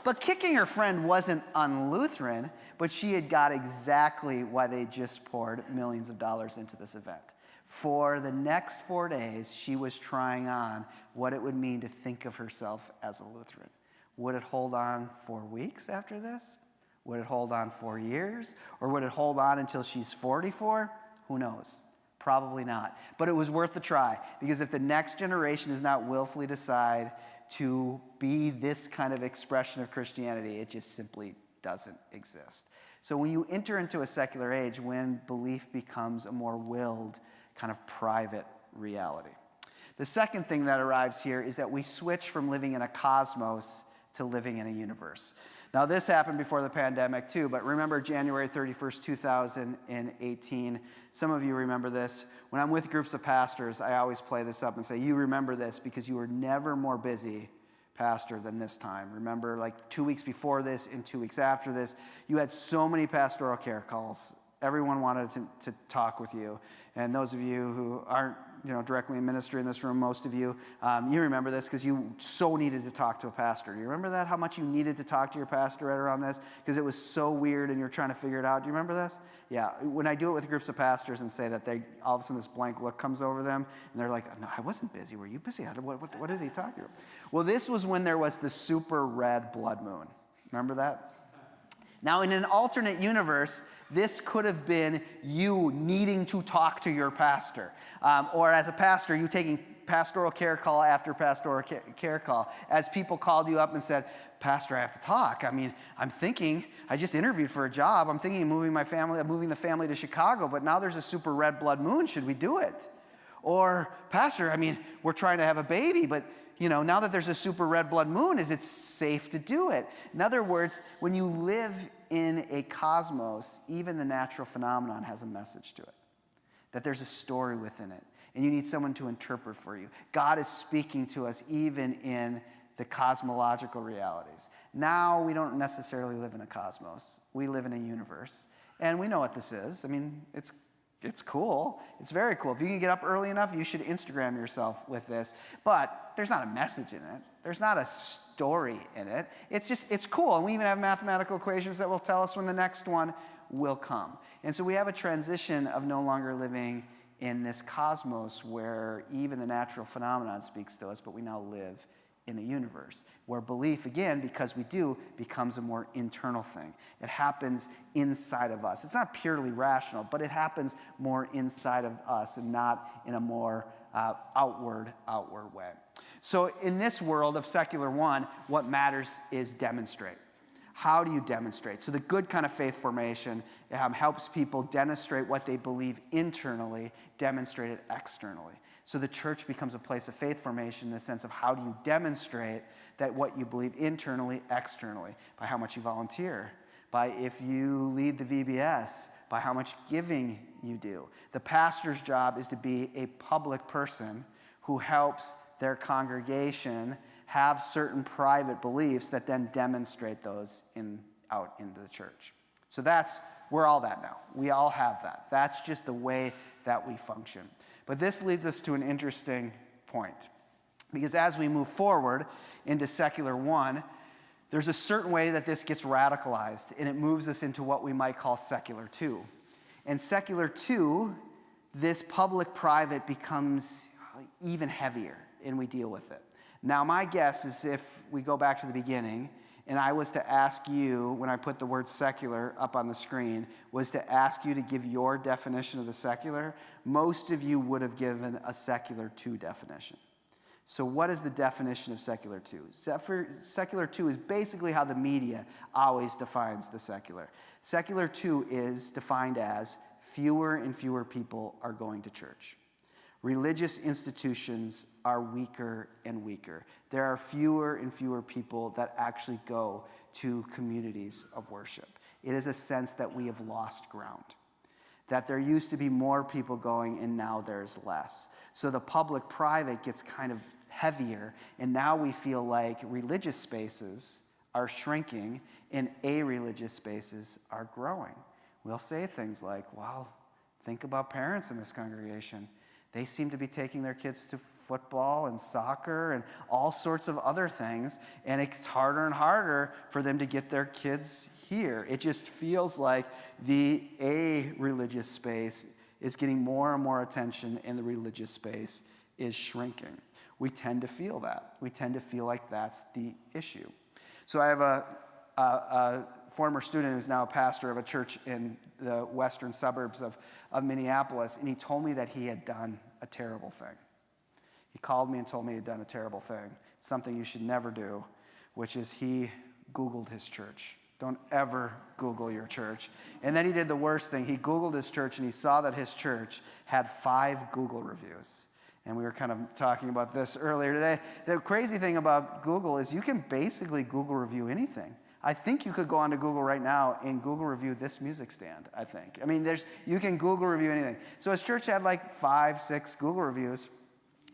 But kicking her friend wasn't un-Lutheran, but she had got exactly why they just poured millions of dollars into this event. For the next 4 days, she was trying on what it would mean to think of herself as a Lutheran. Would it hold on 4 weeks after this? Would it hold on 4 years? Or would it hold on until she's 44? Who knows? Probably not. But it was worth the try, because if the next generation does not willfully decide to be this kind of expression of Christianity, it just simply doesn't exist. So when you enter into a secular age, when belief becomes a more willed, kind of private reality. The second thing that arrives here is that we switch from living in a cosmos to living in a universe. Now, this happened before the pandemic too, but remember January 31st, 2018. Some of you remember this. When I'm with groups of pastors, I always play this up and say, you remember this because you were never more busy, pastor, than this time. Remember, like 2 weeks before this and 2 weeks after this, you had so many pastoral care calls. Everyone wanted to talk with you. And those of you who aren't directly in ministry in this room, most of you, you remember this because you so needed to talk to a pastor. Do you remember that? How much you needed to talk to your pastor right around this? Because it was so weird and you're trying to figure it out. Do you remember this? Yeah. When I do it with groups of pastors and say that, all of a sudden this blank look comes over them and they're like, no, I wasn't busy. Were you busy? What is he talking about? Well, this was when there was the super red blood moon. Remember that? Now, in an alternate universe, this could have been you needing to talk to your pastor. Or as a pastor, you taking pastoral care call after pastoral care call. As people called you up and said, Pastor, I have to talk. I mean, I just interviewed for a job. I'm thinking of moving the family to Chicago, but now there's a super red blood moon. Should we do it? Or, Pastor, we're trying to have a baby, but now that there's a super red blood moon, is it safe to do it? In other words, when you live in a cosmos, even the natural phenomenon has a message to it. That there's a story within it, and you need someone to interpret for you. God is speaking to us even in the cosmological realities. Now we don't necessarily live in a cosmos. We live in a universe, and we know what this is. It's cool. It's very cool. If you can get up early enough, you should Instagram yourself with this. But there's not a message in it. There's not a story in it. It's cool. And we even have mathematical equations that will tell us when the next one will come. And so we have a transition of no longer living in this cosmos where even the natural phenomenon speaks to us, but we now live in a universe where belief, again, because we do, becomes a more internal thing. It happens inside of us. It's not purely rational, but it happens more inside of us and not in a more outward way. So in this world of secular one, what matters is demonstrate. How do you demonstrate? So the good kind of faith formation helps people demonstrate what they believe internally, demonstrate it externally. So the church becomes a place of faith formation in the sense of how do you demonstrate that what you believe internally, externally, by how much you volunteer, by if you lead the VBS, by how much giving you do. The pastor's job is to be a public person who helps their congregation have certain private beliefs that then demonstrate those out into the church. So we're all that now. We all have that. That's just the way that we function. But this leads us to an interesting point. Because as we move forward into secular 1, there's a certain way that this gets radicalized, and it moves us into what we might call secular 2. And secular 2, this public-private becomes even heavier, and we deal with it. Now, my guess is if we go back to the beginning, and I was to ask you, when I put the word secular up on the screen, was to ask you to give your definition of the secular, most of you would have given a secular 2 definition. So what is the definition of secular 2? Secular 2 is basically how the media always defines the secular. Secular 2 is defined as fewer and fewer people are going to church. Religious institutions are weaker and weaker. There are fewer and fewer people that actually go to communities of worship. It is a sense that we have lost ground, that there used to be more people going and now there's less. So the public-private gets kind of heavier, and now we feel like religious spaces are shrinking and a-religious spaces are growing. We'll say things like, well, think about parents in this congregation. They seem to be taking their kids to football and soccer and all sorts of other things, and it's harder and harder for them to get their kids here. It just feels like the a-religious space is getting more and more attention, and the religious space is shrinking. We tend to feel that. We tend to feel like that's the issue. So I have a former student who's now a pastor of a church in the western suburbs of Minneapolis, and he told me that he had done a terrible thing. He called me and told me he had done a terrible thing, something you should never do, which is he Googled his church. Don't ever Google your church. And then he did the worst thing. He Googled his church, and he saw that his church had 5 Google reviews. And we were kind of talking about this earlier today. The crazy thing about Google is you can basically Google review anything. I think you could go onto Google right now and Google review this music stand, I think. I mean, you can Google review anything. So his church had like 5, 6 Google reviews,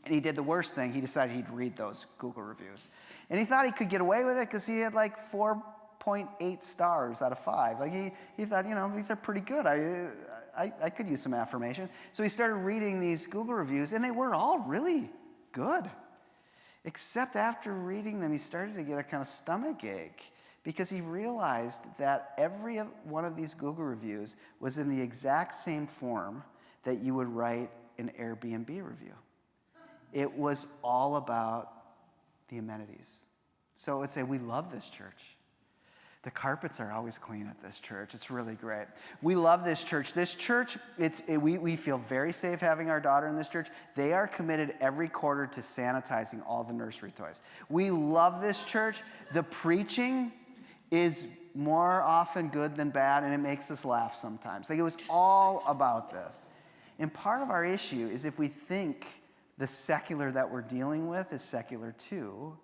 and he did the worst thing. He decided he'd read those Google reviews. And he thought he could get away with it because he had like 4.8 stars out of 5. Like he thought, these are pretty good. I could use some affirmation. So he started reading these Google reviews, and they were all really good. Except after reading them, he started to get a kind of stomach ache because he realized that every one of these Google reviews was in the exact same form that you would write an Airbnb review. It was all about the amenities. So it would say, we love this church. The carpets are always clean at this church. It's really great. We love this church. This church, we feel very safe having our daughter in this church. They are committed every quarter to sanitizing all the nursery toys. We love this church. The preaching is more often good than bad, and it makes us laugh sometimes. Like, it was all about this. And part of our issue is if we think the secular that we're dealing with is secular too,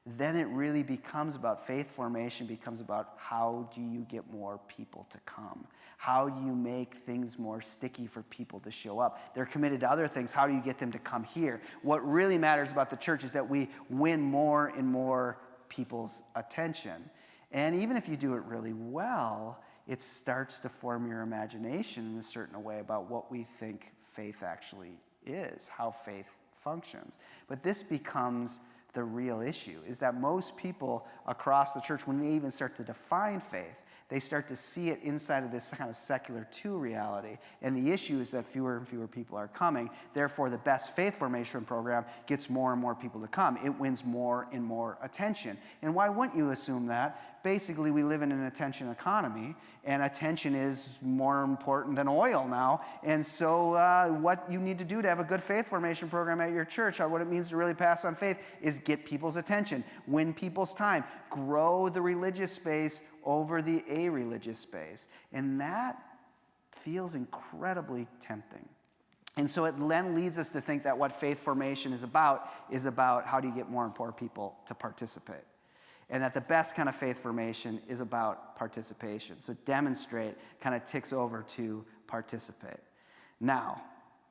then it really becomes about faith formation, becomes about how do you get more people to come? How do you make things more sticky for people to show up? They're committed to other things. How do you get them to come here? What really matters about the church is that we win more and more people's attention. And even if you do it really well, it starts to form your imagination in a certain way about what we think faith actually is, how faith functions. But this becomes the real issue, is that most people across the church, when they even start to define faith, they start to see it inside of this kind of secular two reality. And the issue is that fewer and fewer people are coming. Therefore, the best faith formation program gets more and more people to come. It wins more and more attention. And why wouldn't you assume that? Basically, we live in an attention economy, and attention is more important than oil now. And so what you need to do to have a good faith formation program at your church, or what it means to really pass on faith, is get people's attention, win people's time, grow the religious space over the a-religious space. And that feels incredibly tempting. And so it then leads us to think that what faith formation is about how do you get more and more people to participate. And that the best kind of faith formation is about participation. So demonstrate kind of ticks over to participate. Now,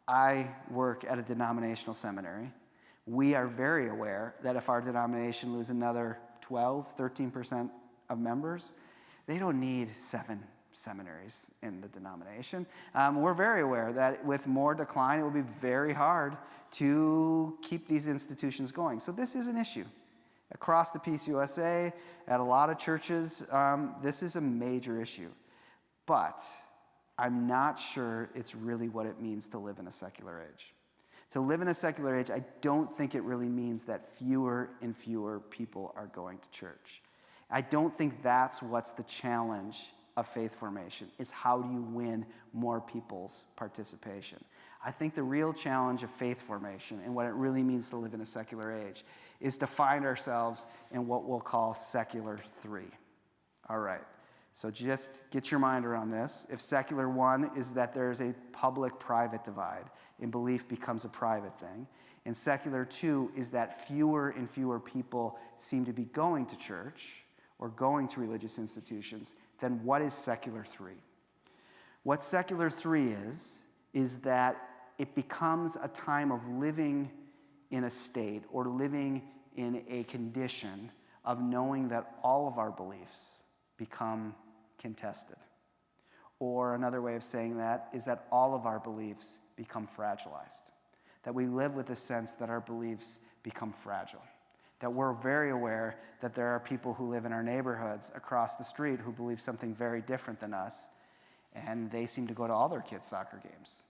I work at a denominational seminary. We are very aware that if our denomination loses another 12, 13% of members, they don't need 7 seminaries in the denomination. We're very aware that with more decline, it will be very hard to keep these institutions going. So this is an issue. Across the Peace USA, at a lot of churches, this is a major issue. But I'm not sure it's really what it means to live in a secular age. To live in a secular age, I don't think it really means that fewer and fewer people are going to church. I don't think that's what's the challenge of faith formation, is how do you win more people's participation. I think the real challenge of faith formation and what it really means to live in a secular age is to find ourselves in what we'll call secular 3. All right, so just get your mind around this. If secular 1 is that there's a public-private divide and belief becomes a private thing, and secular 2 is that fewer and fewer people seem to be going to church or going to religious institutions, then what is secular 3? What secular 3 is that it becomes a time of living in a state or living in a condition of knowing that all of our beliefs become contested. Or another way of saying that is that all of our beliefs become fragilized. That we live with the sense that our beliefs become fragile. That we're very aware that there are people who live in our neighborhoods across the street who believe something very different than us, and they seem to go to all their kids' soccer games.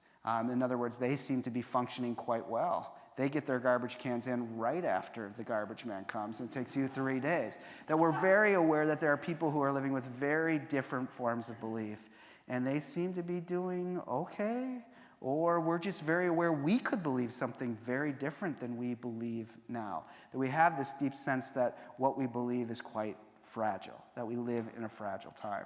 In other words, they seem to be functioning quite well. They get their garbage cans in right after the garbage man comes, and it takes you 3 days. That we're very aware that there are people who are living with very different forms of belief, and they seem to be doing okay, or we're just very aware we could believe something very different than we believe now. That we have this deep sense that what we believe is quite fragile, that we live in a fragile time.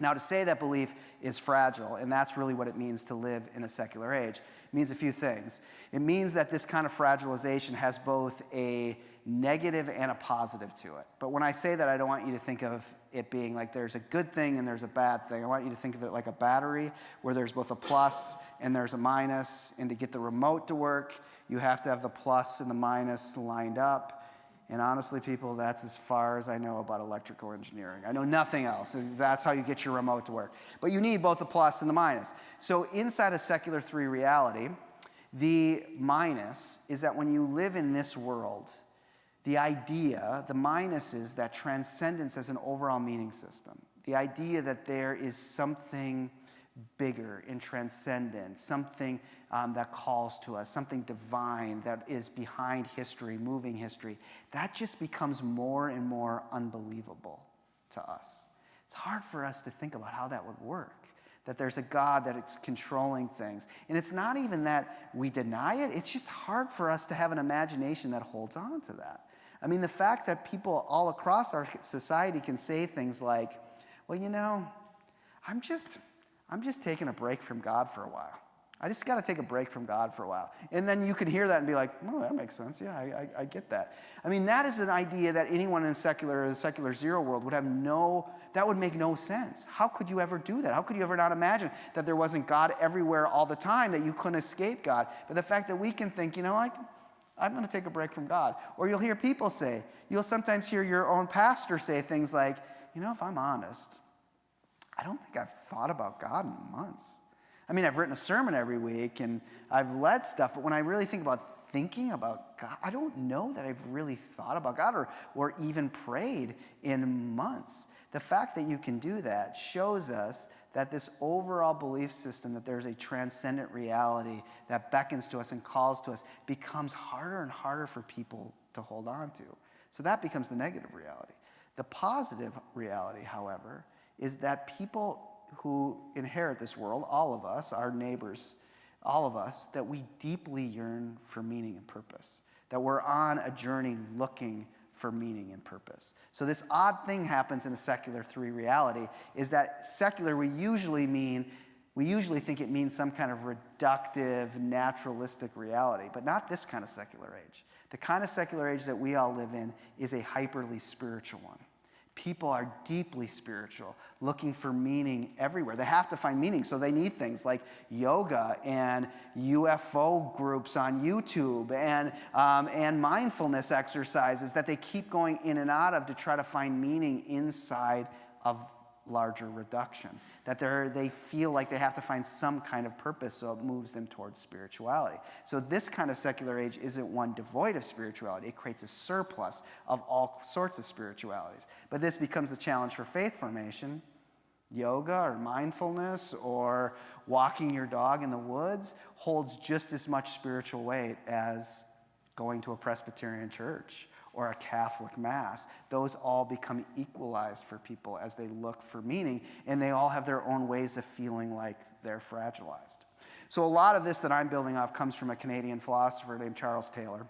Now, to say that belief is fragile, and that's really what it means to live in a secular age, means a few things. It means that this kind of fragilization has both a negative and a positive to it. But when I say that, I don't want you to think of it being like there's a good thing and there's a bad thing. I want you to think of it like a battery where there's both a plus and there's a minus. And to get the remote to work, you have to have the plus and the minus lined up. And honestly, people, that's as far as I know about electrical engineering. I know nothing else. That's how you get your remote to work. But you need both the plus and the minus. So inside a secular 3 reality, the minus is that when you live in this world, the idea, the minus is that transcendence as an overall meaning system. The idea that there is something bigger and transcendent, something that calls to us, something divine that is behind history, moving history, that just becomes more and more unbelievable to us. It's hard for us to think about how that would work, that there's a God that is controlling things. And it's not even that we deny it, it's just hard for us to have an imagination that holds on to that. I mean, the fact that people all across our society can say things like, well, you know, I'm just taking a break from God for a while. I just got to take a break from God for a while. And then you can hear that and be like, oh, that makes sense. Yeah, I get that. I mean, that is an idea that anyone in the secular zero world would have that would make no sense. How could you ever do that? How could you ever not imagine that there wasn't God everywhere all the time, that you couldn't escape God? But the fact that we can think, you know, like, I'm going to take a break from God. Or you'll hear people say, you'll sometimes hear your own pastor say things like, you know, if I'm honest, I don't think I've thought about God in months. I mean, I've written a sermon every week and I've led stuff, but when I really think about thinking about God, I don't know that I've really thought about God or even prayed in months. The fact that you can do that shows us that this overall belief system, that there's a transcendent reality that beckons to us and calls to us, becomes harder and harder for people to hold on to. So that becomes the negative reality. The positive reality, however, is that people who inherit this world, all of us, our neighbors, all of us, that we deeply yearn for meaning and purpose, that we're on a journey looking for meaning and purpose. So this odd thing happens in a secular 3 reality, is that secular we usually mean We usually think it means some kind of reductive, naturalistic reality, but not this kind of secular age. The kind of secular age that we all live in is a hyperly spiritual one. People are deeply spiritual, looking for meaning everywhere. They have to find meaning, so they need things like yoga and UFO groups on YouTube and mindfulness exercises that they keep going in and out of to try to find meaning inside of larger reduction. That they feel like they have to find some kind of purpose, so it moves them towards spirituality. So this kind of secular age isn't one devoid of spirituality. It creates a surplus of all sorts of spiritualities. But this becomes a challenge for faith formation. Yoga or mindfulness or walking your dog in the woods holds just as much spiritual weight as going to a Presbyterian church or a Catholic Mass. Those all become equalized for people as they look for meaning, and they all have their own ways of feeling like they're fragilized. So a lot of this that I'm building off comes from a Canadian philosopher named Charles Taylor,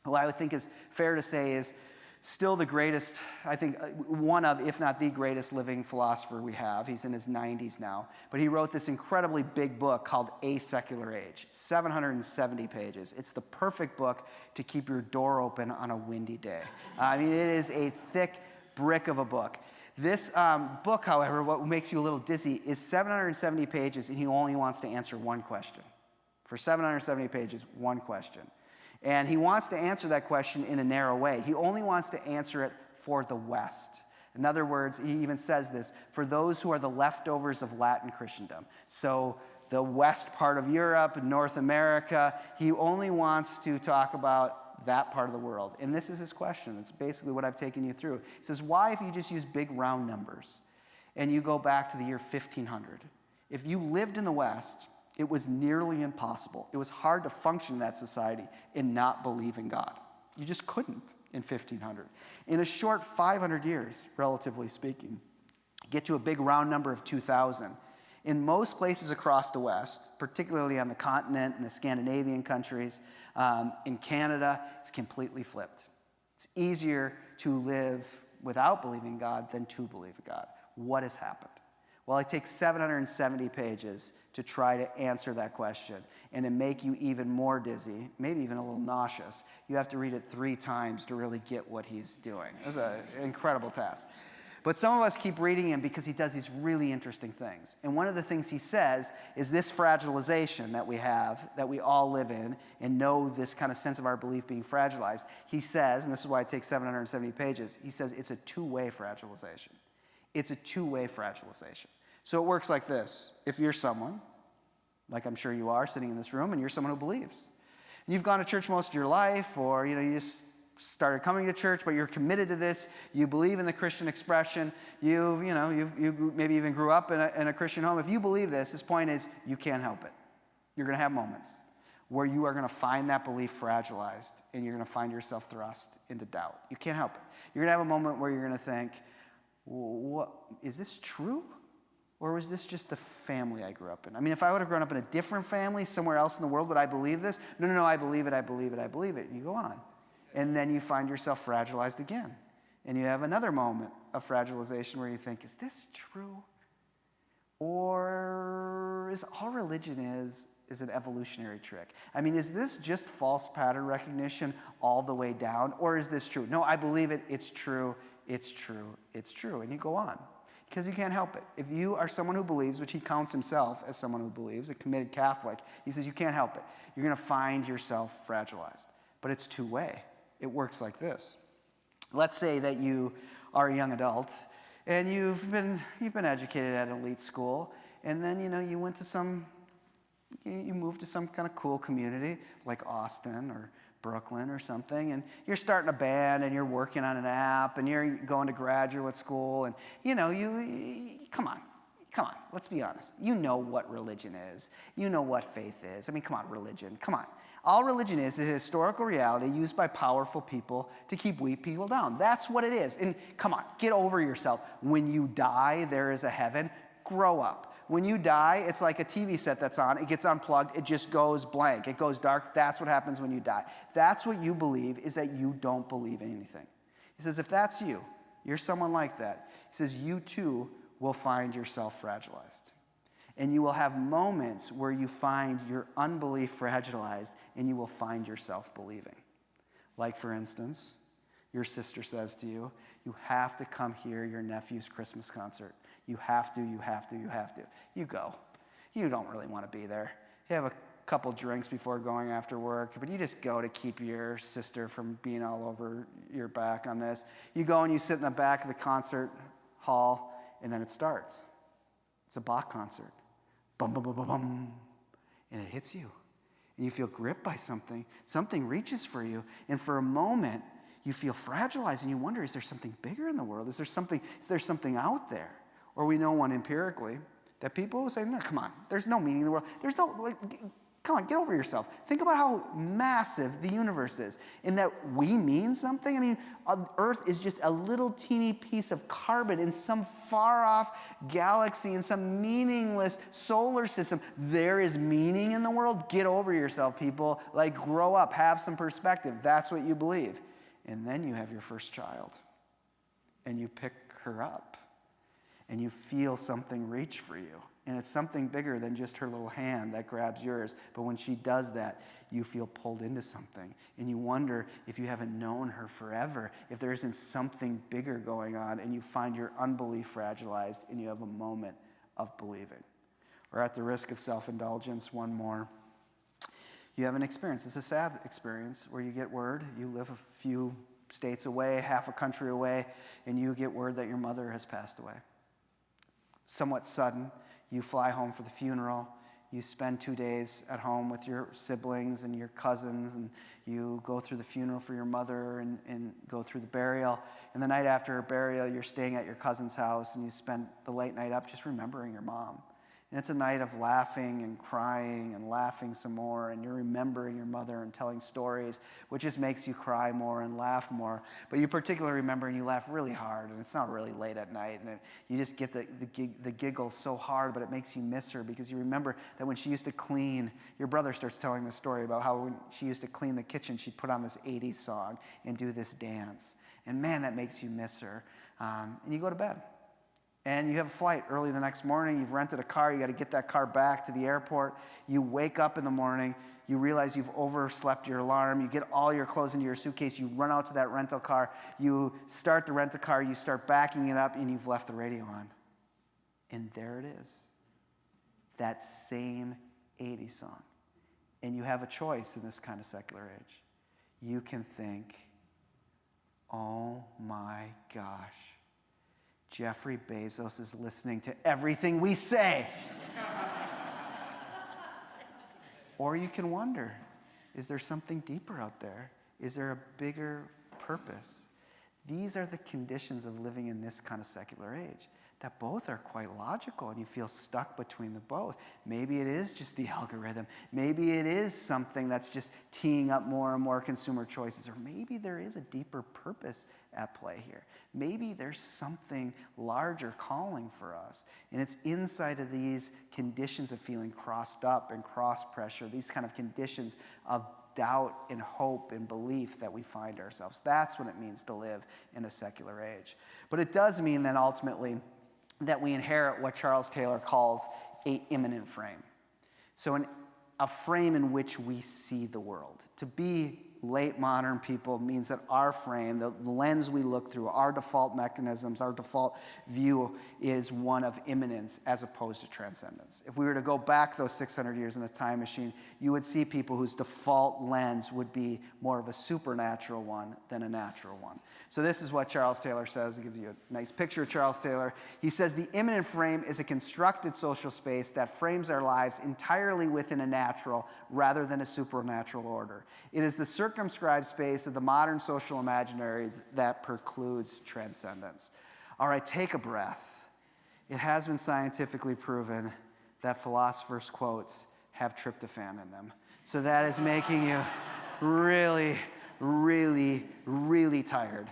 who I would think is fair to say is still the greatest, I think, one of, if not the greatest living philosopher we have. He's in his 90s now. But he wrote this incredibly big book called A Secular Age, 770 pages. It's the perfect book to keep your door open on a windy day. I mean, it is a thick brick of a book. This book, however, what makes you a little dizzy, is 770 pages, and he only wants to answer one question. For 770 pages, one question. And he wants to answer that question in a narrow way. He only wants to answer it for the West. In other words, he even says this, for those who are the leftovers of Latin Christendom. So the west part of Europe, North America, he only wants to talk about that part of the world. And this is his question. It's basically what I've taken you through. He says, why, if you just use big round numbers and you go back to the year 1500, if you lived in the West, it was nearly impossible. It was hard to function in that society and not believe in God. You just couldn't in 1500. In a short 500 years, relatively speaking, get to a big round number of 2000. In most places across the West, particularly on the continent and the Scandinavian countries, in Canada, it's completely flipped. It's easier to live without believing in God than to believe in God. What has happened? Well, it takes 770 pages to try to answer that question. And to make you even more dizzy, maybe even a little nauseous, you have to read it 3 times to really get what he's doing. It's an incredible task. But some of us keep reading him because he does these really interesting things. And one of the things he says is this fragilization that we have, that we all live in, and know this kind of sense of our belief being fragilized. He says, and this is why it takes 770 pages, he says it's a two-way fragilization. It's a two-way fragilization. So it works like this. If you're someone, like I'm sure you are sitting in this room, and you're someone who believes, and you've gone to church most of your life, or you just started coming to church, but you're committed to this, you believe in the Christian expression, you maybe even grew up in a Christian home. If you believe this, his point is you can't help it. You're going to have moments where you are going to find that belief fragilized, and you're going to find yourself thrust into doubt. You can't help it. You're going to have a moment where you're going to think, what, is this true? Or was this just the family I grew up in? I mean, if I would have grown up in a different family somewhere else in the world, would I believe this? No, I believe it, I believe it, I believe it. And you go on. And then you find yourself fragilized again. And you have another moment of fragilization where you think, is this true? Or is all religion is an evolutionary trick? I mean, is this just false pattern recognition all the way down? Or is this true? No, I believe it, it's true, it's true, it's true. And you go on. Because you can't help it. If you are someone who believes, which he counts himself as someone who believes, a committed Catholic, he says you can't help it. You're going to find yourself fragilized. But it's two-way. It works like this. Let's say that you are a young adult, and you've been educated at an elite school, and then you went to you moved to some kind of cool community like Austin or Brooklyn or something, and you're starting a band, and you're working on an app, and you're going to graduate school, and come on, let's be honest. You know what religion is. You know what faith is. I mean, come on, religion, come on. All religion is a historical reality used by powerful people to keep weak people down. That's what it is. And come on, get over yourself. When you die, there is a heaven. Grow up. When you die, it's like a TV set that's on. It gets unplugged. It just goes blank. It goes dark. That's what happens when you die. That's what you believe, is that you don't believe in anything. He says, if that's you, you're someone like that. He says, you too will find yourself fragilized. And you will have moments where you find your unbelief fragilized and you will find yourself believing. Like, for instance, your sister says to you, you have to come hear your nephew's Christmas concert. You have to, you have to, you have to. You go. You don't really want to be there. You have a couple drinks before going after work, but you just go to keep your sister from being all over your back on this. You go and you sit in the back of the concert hall, and then it starts. It's a Bach concert. Bum, bum, bum, bum, bum. And it hits you. And you feel gripped by something. Something reaches for you. And for a moment, you feel fragilized and you wonder, is there something bigger in the world? Is there something out there? Or we know one empirically, that people will say, no, come on, there's no meaning in the world. There's no, come on, get over yourself. Think about how massive the universe is and that we mean something. I mean, Earth is just a little teeny piece of carbon in some far-off galaxy, in some meaningless solar system. There is meaning in the world. Get over yourself, people. Like, grow up, have some perspective. That's what you believe. And then you have your first child, and you pick her up, and you feel something reach for you. And it's something bigger than just her little hand that grabs yours. But when she does that, you feel pulled into something. And you wonder if you haven't known her forever, if there isn't something bigger going on, and you find your unbelief fragilized, and you have a moment of believing. Or at the risk of self-indulgence, one more. You have an experience. It's a sad experience where you get word. You live a few states away, half a country away, and you get word that your mother has passed away. Somewhat sudden. You fly home for the funeral. You spend 2 days at home with your siblings and your cousins, and you go through the funeral for your mother and go through the burial. And the night after her burial, you're staying at your cousin's house, and you spend the late night up just remembering your mom. And it's a night of laughing and crying and laughing some more, and you're remembering your mother and telling stories, which just makes you cry more and laugh more. But you particularly remember and you laugh really hard, and it's not really late at night, and you just get the giggle so hard, but it makes you miss her because you remember that when she used to clean, your brother starts telling the story about how when she used to clean the kitchen, she'd put on this 80s song and do this dance. And man, that makes you miss her. And you go to bed. And you have a flight early the next morning. You've rented a car. You got to get that car back to the airport. You wake up in the morning. You realize you've overslept your alarm. You get all your clothes into your suitcase. You run out to that rental car. You start the rental car. You start backing it up, and you've left the radio on. And there it is, that same 80s song. And you have a choice in this kind of secular age. You can think, oh my gosh, Jeffrey Bezos is listening to everything we say. Or you can wonder, is there something deeper out there? Is there a bigger purpose? These are the conditions of living in this kind of secular age, that both are quite logical, and you feel stuck between the both. Maybe it is just the algorithm. Maybe it is something that's just teeing up more and more consumer choices. Or maybe there is a deeper purpose at play here. Maybe there's something larger calling for us. And it's inside of these conditions of feeling crossed up and cross-pressure, these kind of conditions of doubt and hope and belief that we find ourselves. That's what it means to live in a secular age. But it does mean then ultimately that we inherit what Charles Taylor calls an imminent frame. So a frame in which we see the world. To be late modern people means that our frame, the lens we look through, our default mechanisms, our default view is one of imminence as opposed to transcendence. If we were to go back those 600 years in a time machine, you would see people whose default lens would be more of a supernatural one than a natural one. So this is what Charles Taylor says. It gives you a nice picture of Charles Taylor. He says, the imminent frame is a constructed social space that frames our lives entirely within a natural rather than a supernatural order. It is the circumscribed space of the modern social imaginary that precludes transcendence. All right, take a breath. It has been scientifically proven that philosophers' quotes have tryptophan in them. So that is making you really, really, really tired.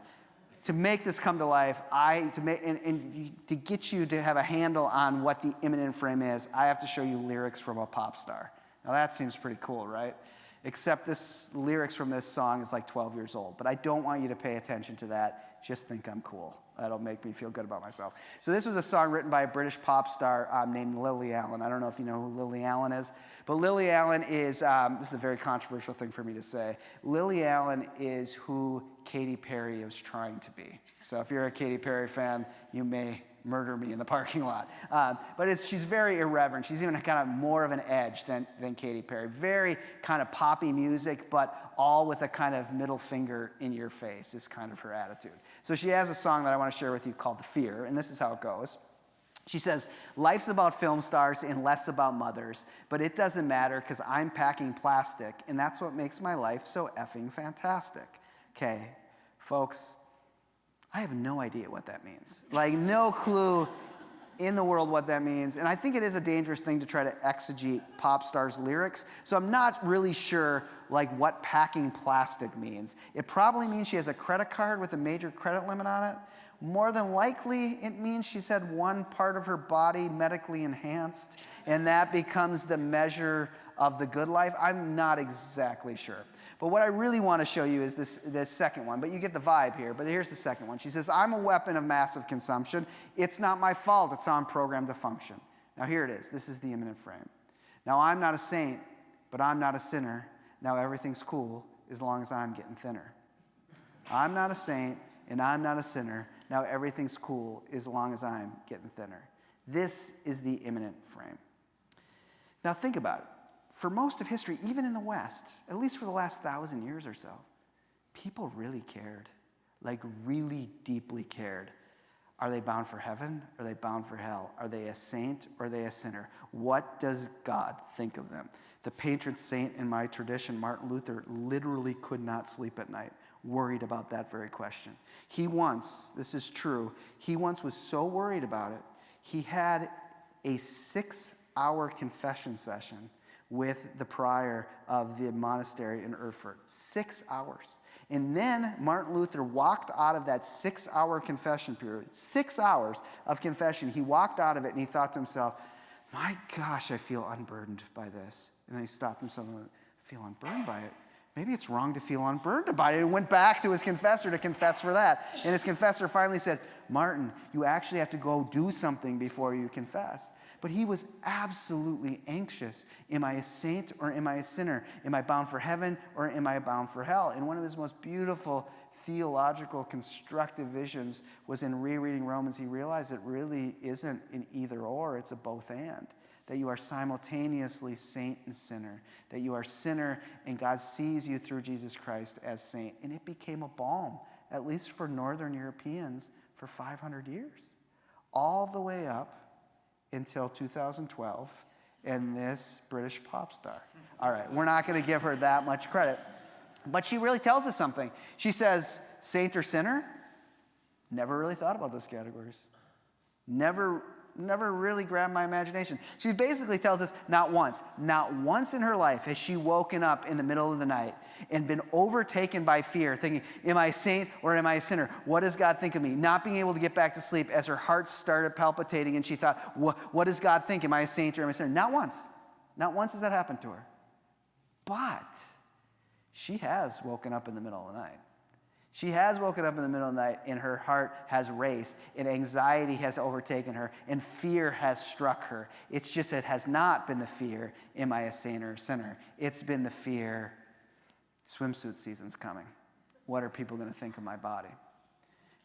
To make this come to life, to get you to have a handle on what the imminent frame is, I have to show you lyrics from a pop star. Now that seems pretty cool, right? Except this lyrics from this song is like 12 years old. But I don't want you to pay attention to that. just think I'm cool. That'll make me feel good about myself. So this was a song written by a British pop star named Lily Allen. I don't know if you know who Lily Allen is, but Lily Allen is, this is a very controversial thing for me to say. Lily Allen is who Katy Perry is trying to be. So if you're a Katy Perry fan, you may murder me in the parking lot. But she's very irreverent. She's even kind of more of an edge than Katy Perry. Very kind of poppy music, but all with a kind of middle finger in your face is kind of her attitude. So she has a song that I want to share with you called The Fear, and this is how it goes. She says, life's about film stars and less about mothers, but it doesn't matter because I'm packing plastic, and that's what makes my life so effing fantastic. Okay, folks, I have no idea what that means. Like, no clue in the world what that means. And I think it is a dangerous thing to try to exegete pop stars' lyrics. So I'm not really sure, like, what packing plastic means. It probably means she has a credit card with a major credit limit on it. More than likely, it means she's had one part of her body medically enhanced, and that becomes the measure of the good life. I'm not exactly sure. But what I really want to show you is this second one. But you get the vibe here. But here's the second one. She says, I'm a weapon of massive consumption. It's not my fault. It's how I'm programmed to function. Now here it is. This is the imminent frame. Now I'm not a saint, but I'm not a sinner. Now everything's cool as long as I'm getting thinner. I'm not a saint, and I'm not a sinner. Now everything's cool as long as I'm getting thinner. This is the imminent frame. Now think about it. For most of history, even in the West, at least for the last 1,000 years or so, people really cared, like really deeply cared. Are they bound for heaven? Are they bound for hell? Are they a saint or are they a sinner? What does God think of them? The patron saint in my tradition, Martin Luther, literally could not sleep at night, worried about that very question. He once, this is true, he once was so worried about it, he had a 6-hour confession session with the prior of the monastery in Erfurt. 6 hours. And then Martin Luther walked out of that 6-hour confession period. 6 hours of confession. He walked out of it and he thought to himself, my gosh, I feel unburdened by this. And then he stopped himself and went, I feel unburdened by it. Maybe it's wrong to feel unburdened by it. And went back to his confessor to confess for that. And his confessor finally said, Martin, you actually have to go do something before you confess. But he was absolutely anxious. Am I a saint or am I a sinner? Am I bound for heaven or am I bound for hell? And one of his most beautiful theological constructive visions was in rereading Romans. He realized it really isn't an either or, it's a both and. That you are simultaneously saint and sinner. That you are sinner and God sees you through Jesus Christ as saint. And it became a balm, at least for Northern Europeans, for 500 years. All the way up until 2012 and this British pop star. All right, we're not going to give her that much credit, but she really tells us something. She says, saint or sinner? Never really thought about those categories. Never really grabbed my imagination. She basically tells us not once in her life has she woken up in the middle of the night and been overtaken by fear, thinking, am I a saint or am I a sinner? What does God think of me? Not being able to get back to sleep as her heart started palpitating and she thought, what does God think? Am I a saint or am I a sinner? Not once. Not once has that happened to her. But she has woken up in the middle of the night. She has woken up in the middle of the night and her heart has raced and anxiety has overtaken her and fear has struck her. It's just it has not been the fear, am I a saint or a sinner? It's been the fear, swimsuit season's coming. What are people going to think of my body?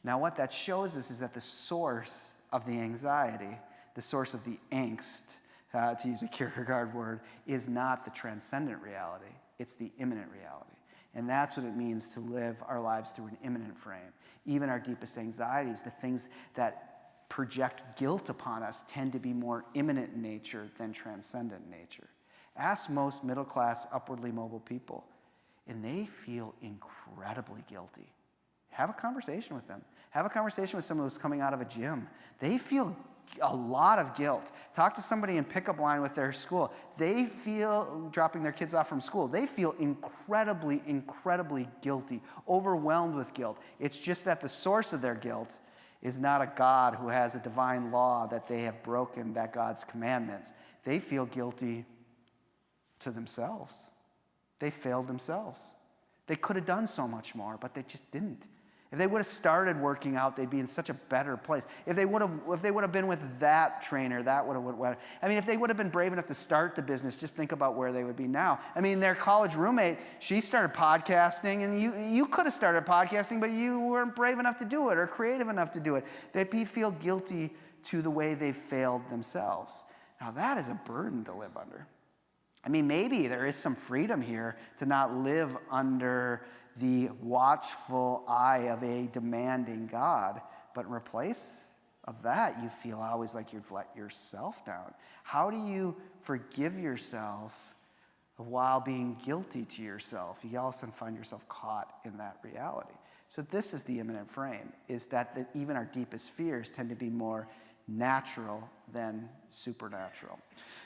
Now what that shows us is that the source of the anxiety, the source of the angst, to use a Kierkegaard word, is not the transcendent reality. It's the imminent reality. And that's what it means to live our lives through an imminent frame. Even our deepest anxieties, the things that project guilt upon us, tend to be more imminent in nature than transcendent in nature. Ask most middle-class, upwardly mobile people, and they feel incredibly guilty. Have a conversation with them. Have a conversation with someone who's coming out of a gym. They feel a lot of guilt. Talk to somebody in pickup line with their school. They feel, dropping their kids off from school, they feel incredibly, incredibly guilty, overwhelmed with guilt. It's just that the source of their guilt is not a God who has a divine law that they have broken, that God's commandments. They feel guilty to themselves. They failed themselves. They could have done so much more, but they just didn't. If they would have started working out, they'd be in such a better place. If they would have been with that trainer, that would have. I mean, if they would have been brave enough to start the business, just think about where they would be now. I mean, their college roommate, she started podcasting, and you could have started podcasting, but you weren't brave enough to do it or creative enough to do it. They'd feel guilty to the way they failed themselves. Now, that is a burden to live under. I mean, maybe there is some freedom here to not live under the watchful eye of a demanding God, but in place of that, you feel always like you've let yourself down. How do you forgive yourself while being guilty to yourself? You all of a sudden find yourself caught in that reality. So this is the imminent frame, is that even our deepest fears tend to be more natural than supernatural.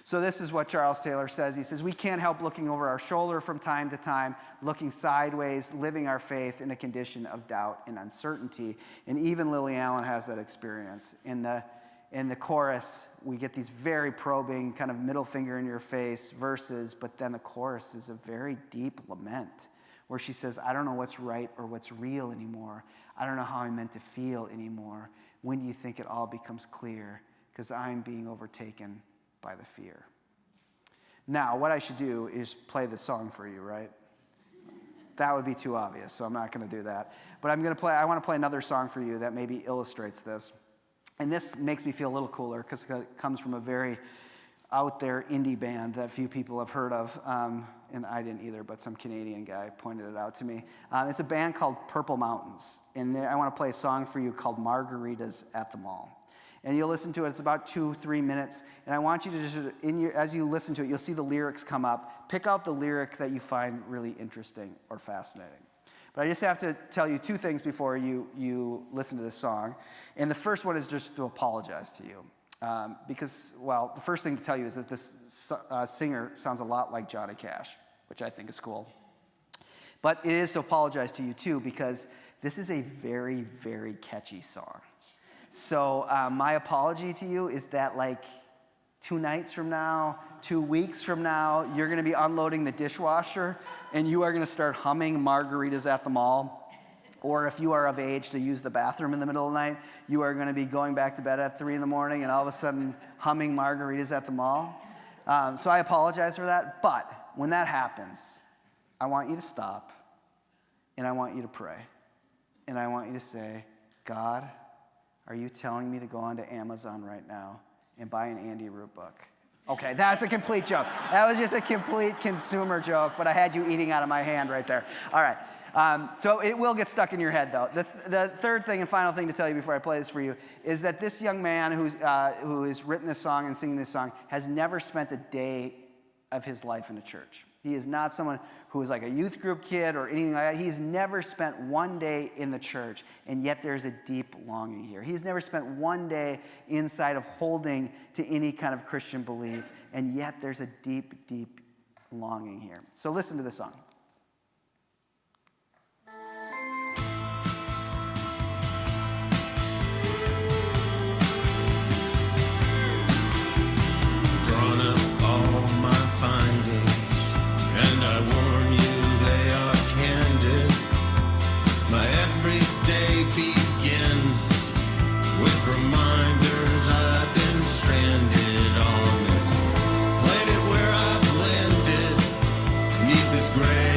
So this is what Charles Taylor says. He says, we can't help looking over our shoulder from time to time, looking sideways, living our faith in a condition of doubt and uncertainty. And even Lily Allen has that experience. In the chorus, we get these very probing, kind of middle finger in your face verses, but then the chorus is a very deep lament where she says, I don't know what's right or what's real anymore. I don't know how I'm meant to feel anymore. When do you think it all becomes clear? Because I'm being overtaken by the fear. Now, what I should do is play the song for you, right? That would be too obvious, so I'm not going to do that. But I want to play another song for you that maybe illustrates this. And this makes me feel a little cooler because it comes from a very out there indie band that few people have heard of. And I didn't either, but some Canadian guy pointed it out to me. It's a band called Purple Mountains. And I want to play a song for you called Margaritas at the Mall. And you'll listen to it. It's about 2-3 minutes. And I want you to just, as you listen to it, you'll see the lyrics come up. Pick out the lyric that you find really interesting or fascinating. But I just have to tell you two things before you listen to this song. And the first one is just to apologize to you. Because, well, the first thing to tell you is that this singer sounds a lot like Johnny Cash, which I think is cool. But it is to apologize to you, too, because this is a very, very catchy song. So my apology to you is that, like, 2 nights from now, 2 weeks from now, you're going to be unloading the dishwasher, and you are going to start humming Margaritas at the Mall. Or if you are of age to use the bathroom in the middle of the night, you are going to be going back to bed at 3 in the morning and all of a sudden humming Margaritas at the Mall. So I apologize for that. But when that happens, I want you to stop, and I want you to pray. And I want you to say, God, are you telling me to go onto Amazon right now and buy an Andy Root book? Okay, that's a complete joke. That was just a complete consumer joke, but I had you eating out of my hand right there. All right. So it will get stuck in your head, though. The third thing and final thing to tell you before I play this for you is that this young man who has written this song and singing this song has never spent a day of his life in a church. He is not someone who is like a youth group kid or anything like that. He's never spent one day in the church, and yet there's a deep longing here. He's never spent one day inside of holding to any kind of Christian belief, and yet there's a deep, deep longing here. So listen to the song. Great.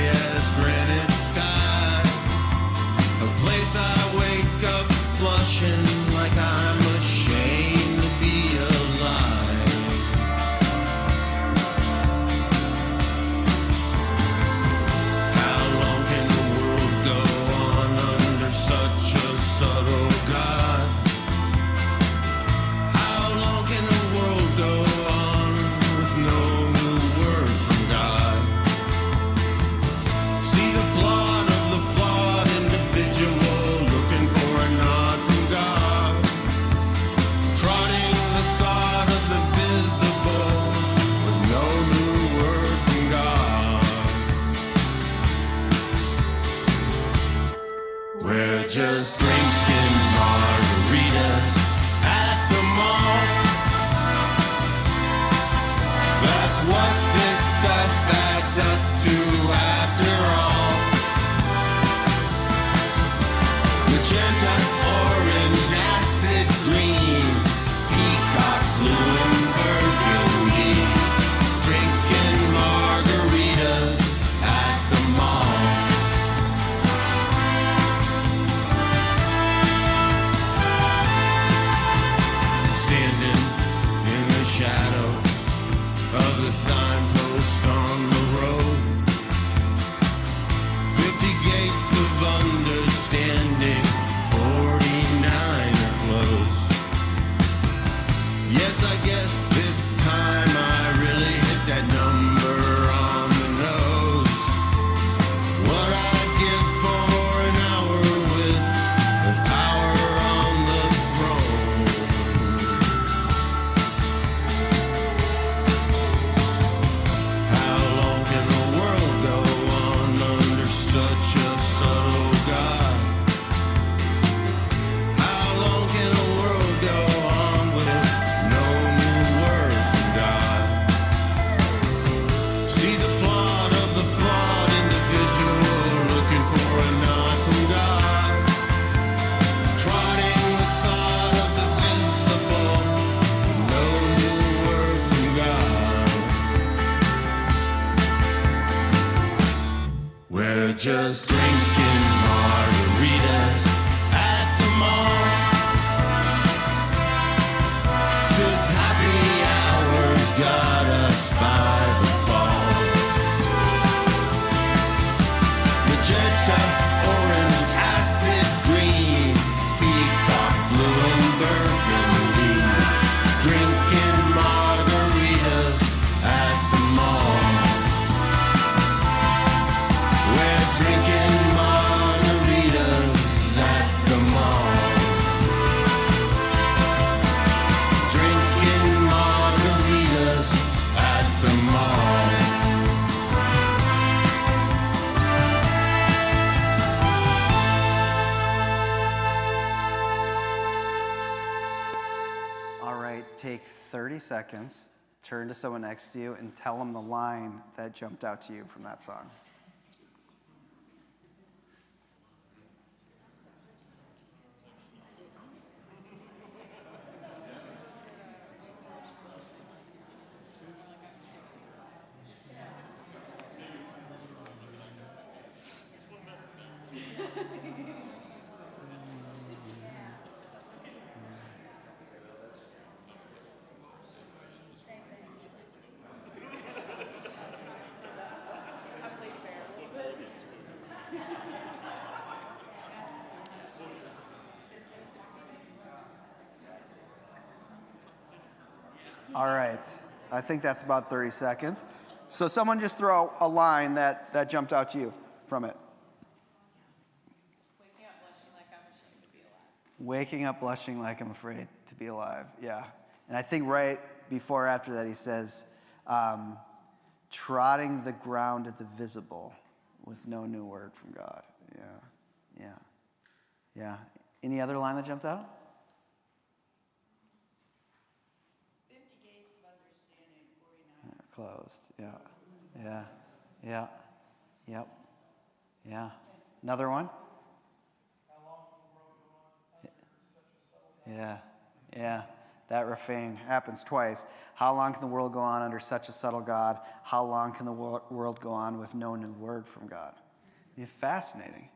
got us by the ball. Magenta, orange, acid green, peacock blue and burgundy, drinking margaritas at the mall. We're drinking margaritas at the mall. Drinking margaritas at the mall. All right, take 30 seconds, turn to someone next to you, and tell them the line that jumped out to you from that song. All right, I think that's about 30 seconds. So someone just throw a line that jumped out to you from it. Waking up blushing like I'm afraid to be alive. Yeah. And I think right before or after that he says, trotting the ground at the visible with no new word from God. Yeah. Any other line that jumped out? 50 gates of understanding, 49. Closed. Yeah. Another one? Yeah. That refrain happens twice. How long can the world go on under such a subtle God? How long can the world go on with no new word from God? It's fascinating.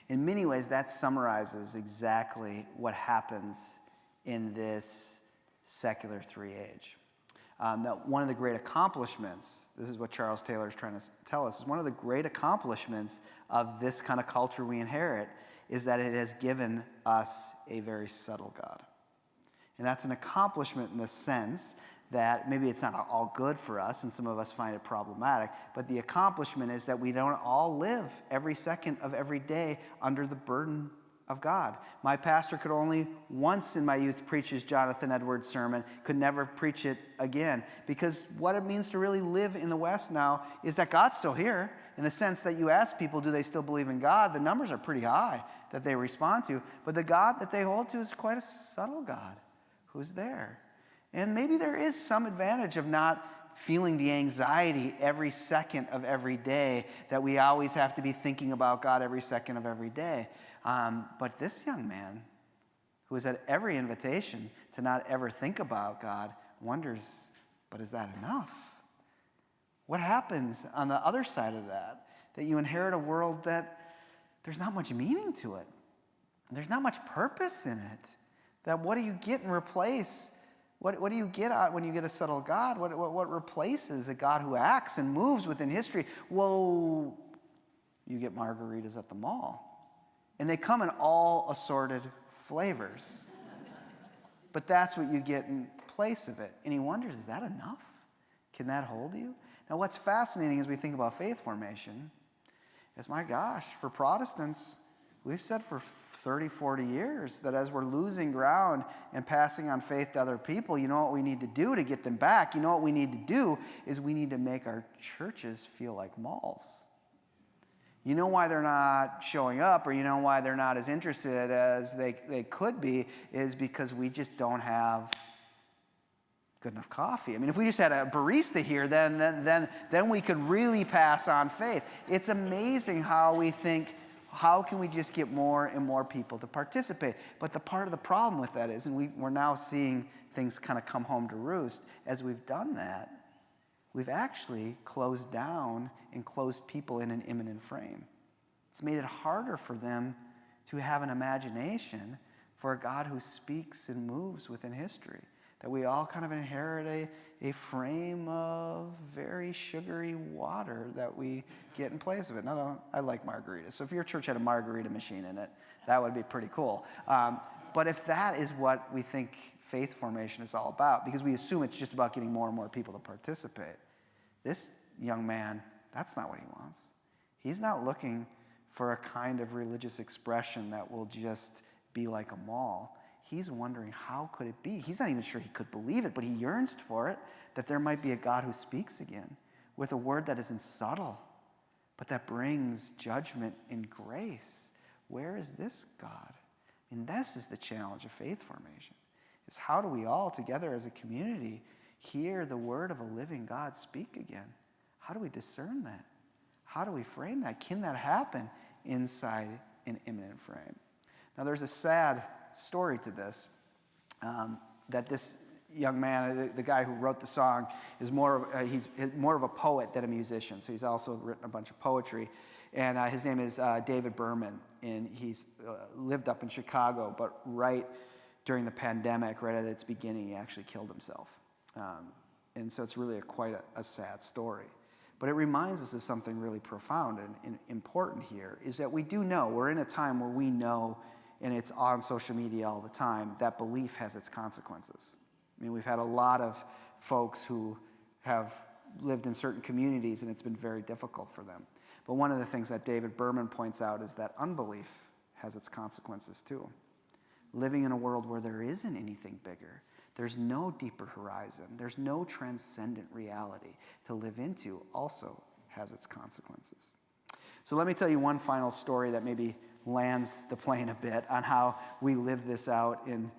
In many ways, that summarizes exactly what happens in this secular three age. That one of the great accomplishments, this is what Charles Taylor is trying to tell us, is one of the great accomplishments of this kind of culture we inherit is that it has given us a very subtle God. And that's an accomplishment in the sense that maybe it's not all good for us, and some of us find it problematic, but the accomplishment is that we don't all live every second of every day under the burden of God. My pastor could only once in my youth preach his Jonathan Edwards sermon, could never preach it again, because what it means to really live in the West now is that God's still here, in the sense that you ask people, do they still believe in God? The numbers are pretty high that they respond to, but the God that they hold to is quite a subtle God who's there. And maybe there is some advantage of not feeling the anxiety every second of every day that we always have to be thinking about God every second of every day. But this young man, who has had every invitation to not ever think about God, wonders, but is that enough? What happens on the other side of that? That you inherit a world that there's not much meaning to it. There's not much purpose in it. That what do you get in replace? What do you get out when you get a subtle God? What replaces a God who acts and moves within history? Well, you get margaritas at the mall. And they come in all assorted flavors. But that's what you get in place of it. And he wonders, is that enough? Can that hold you? Now, what's fascinating as we think about faith formation is, my gosh, for Protestants, we've said for 30, 40 years that as we're losing ground and passing on faith to other people, you know what we need to do to get them back? You know what we need to do is we need to make our churches feel like malls. You know why they're not showing up, or you know why they're not as interested as they could be, is because we just don't have good enough coffee. I mean, if we just had a barista here, then we could really pass on faith. It's amazing how we think, how can we just get more and more people to participate? But the part of the problem with that is, and we're now seeing things kind of come home to roost, as we've done that, we've actually closed down and closed people in an imminent frame. It's made it harder for them to have an imagination for a God who speaks and moves within history. that we all kind of inherit a frame of very sugary water that we get in place of it. No, I like margaritas. So if your church had a margarita machine in it, that would be pretty cool. But if that is what we think faith formation is all about, because we assume it's just about getting more and more people to participate, this young man, that's not what he wants. He's not looking for a kind of religious expression that will just be like a mall. He's wondering, how could it be? He's not even sure he could believe it, but he yearns for it, that there might be a God who speaks again with a word that isn't subtle, but that brings judgment and grace. Where is this God? And this is the challenge of faith formation. Is how do we all together as a community hear the word of a living God speak again? How do we discern that? How do we frame that? Can that happen inside an imminent frame? Now there's a sad story to this, that this young man, the guy who wrote the song, is he's more of a poet than a musician. So he's also written a bunch of poetry. And his name is David Berman, and he's lived up in Chicago, but right during the pandemic, right at its beginning, he actually killed himself. And so it's really quite a sad story. But it reminds us of something really profound and important here, is that we do know, we're in a time where we know, and it's on social media all the time, that belief has its consequences. I mean, we've had a lot of folks who have lived in certain communities, and it's been very difficult for them. But one of the things that David Berman points out is that unbelief has its consequences too. Living in a world where there isn't anything bigger, there's no deeper horizon, there's no transcendent reality to live into, also has its consequences. So let me tell you one final story that maybe lands the plane a bit on how we live this out in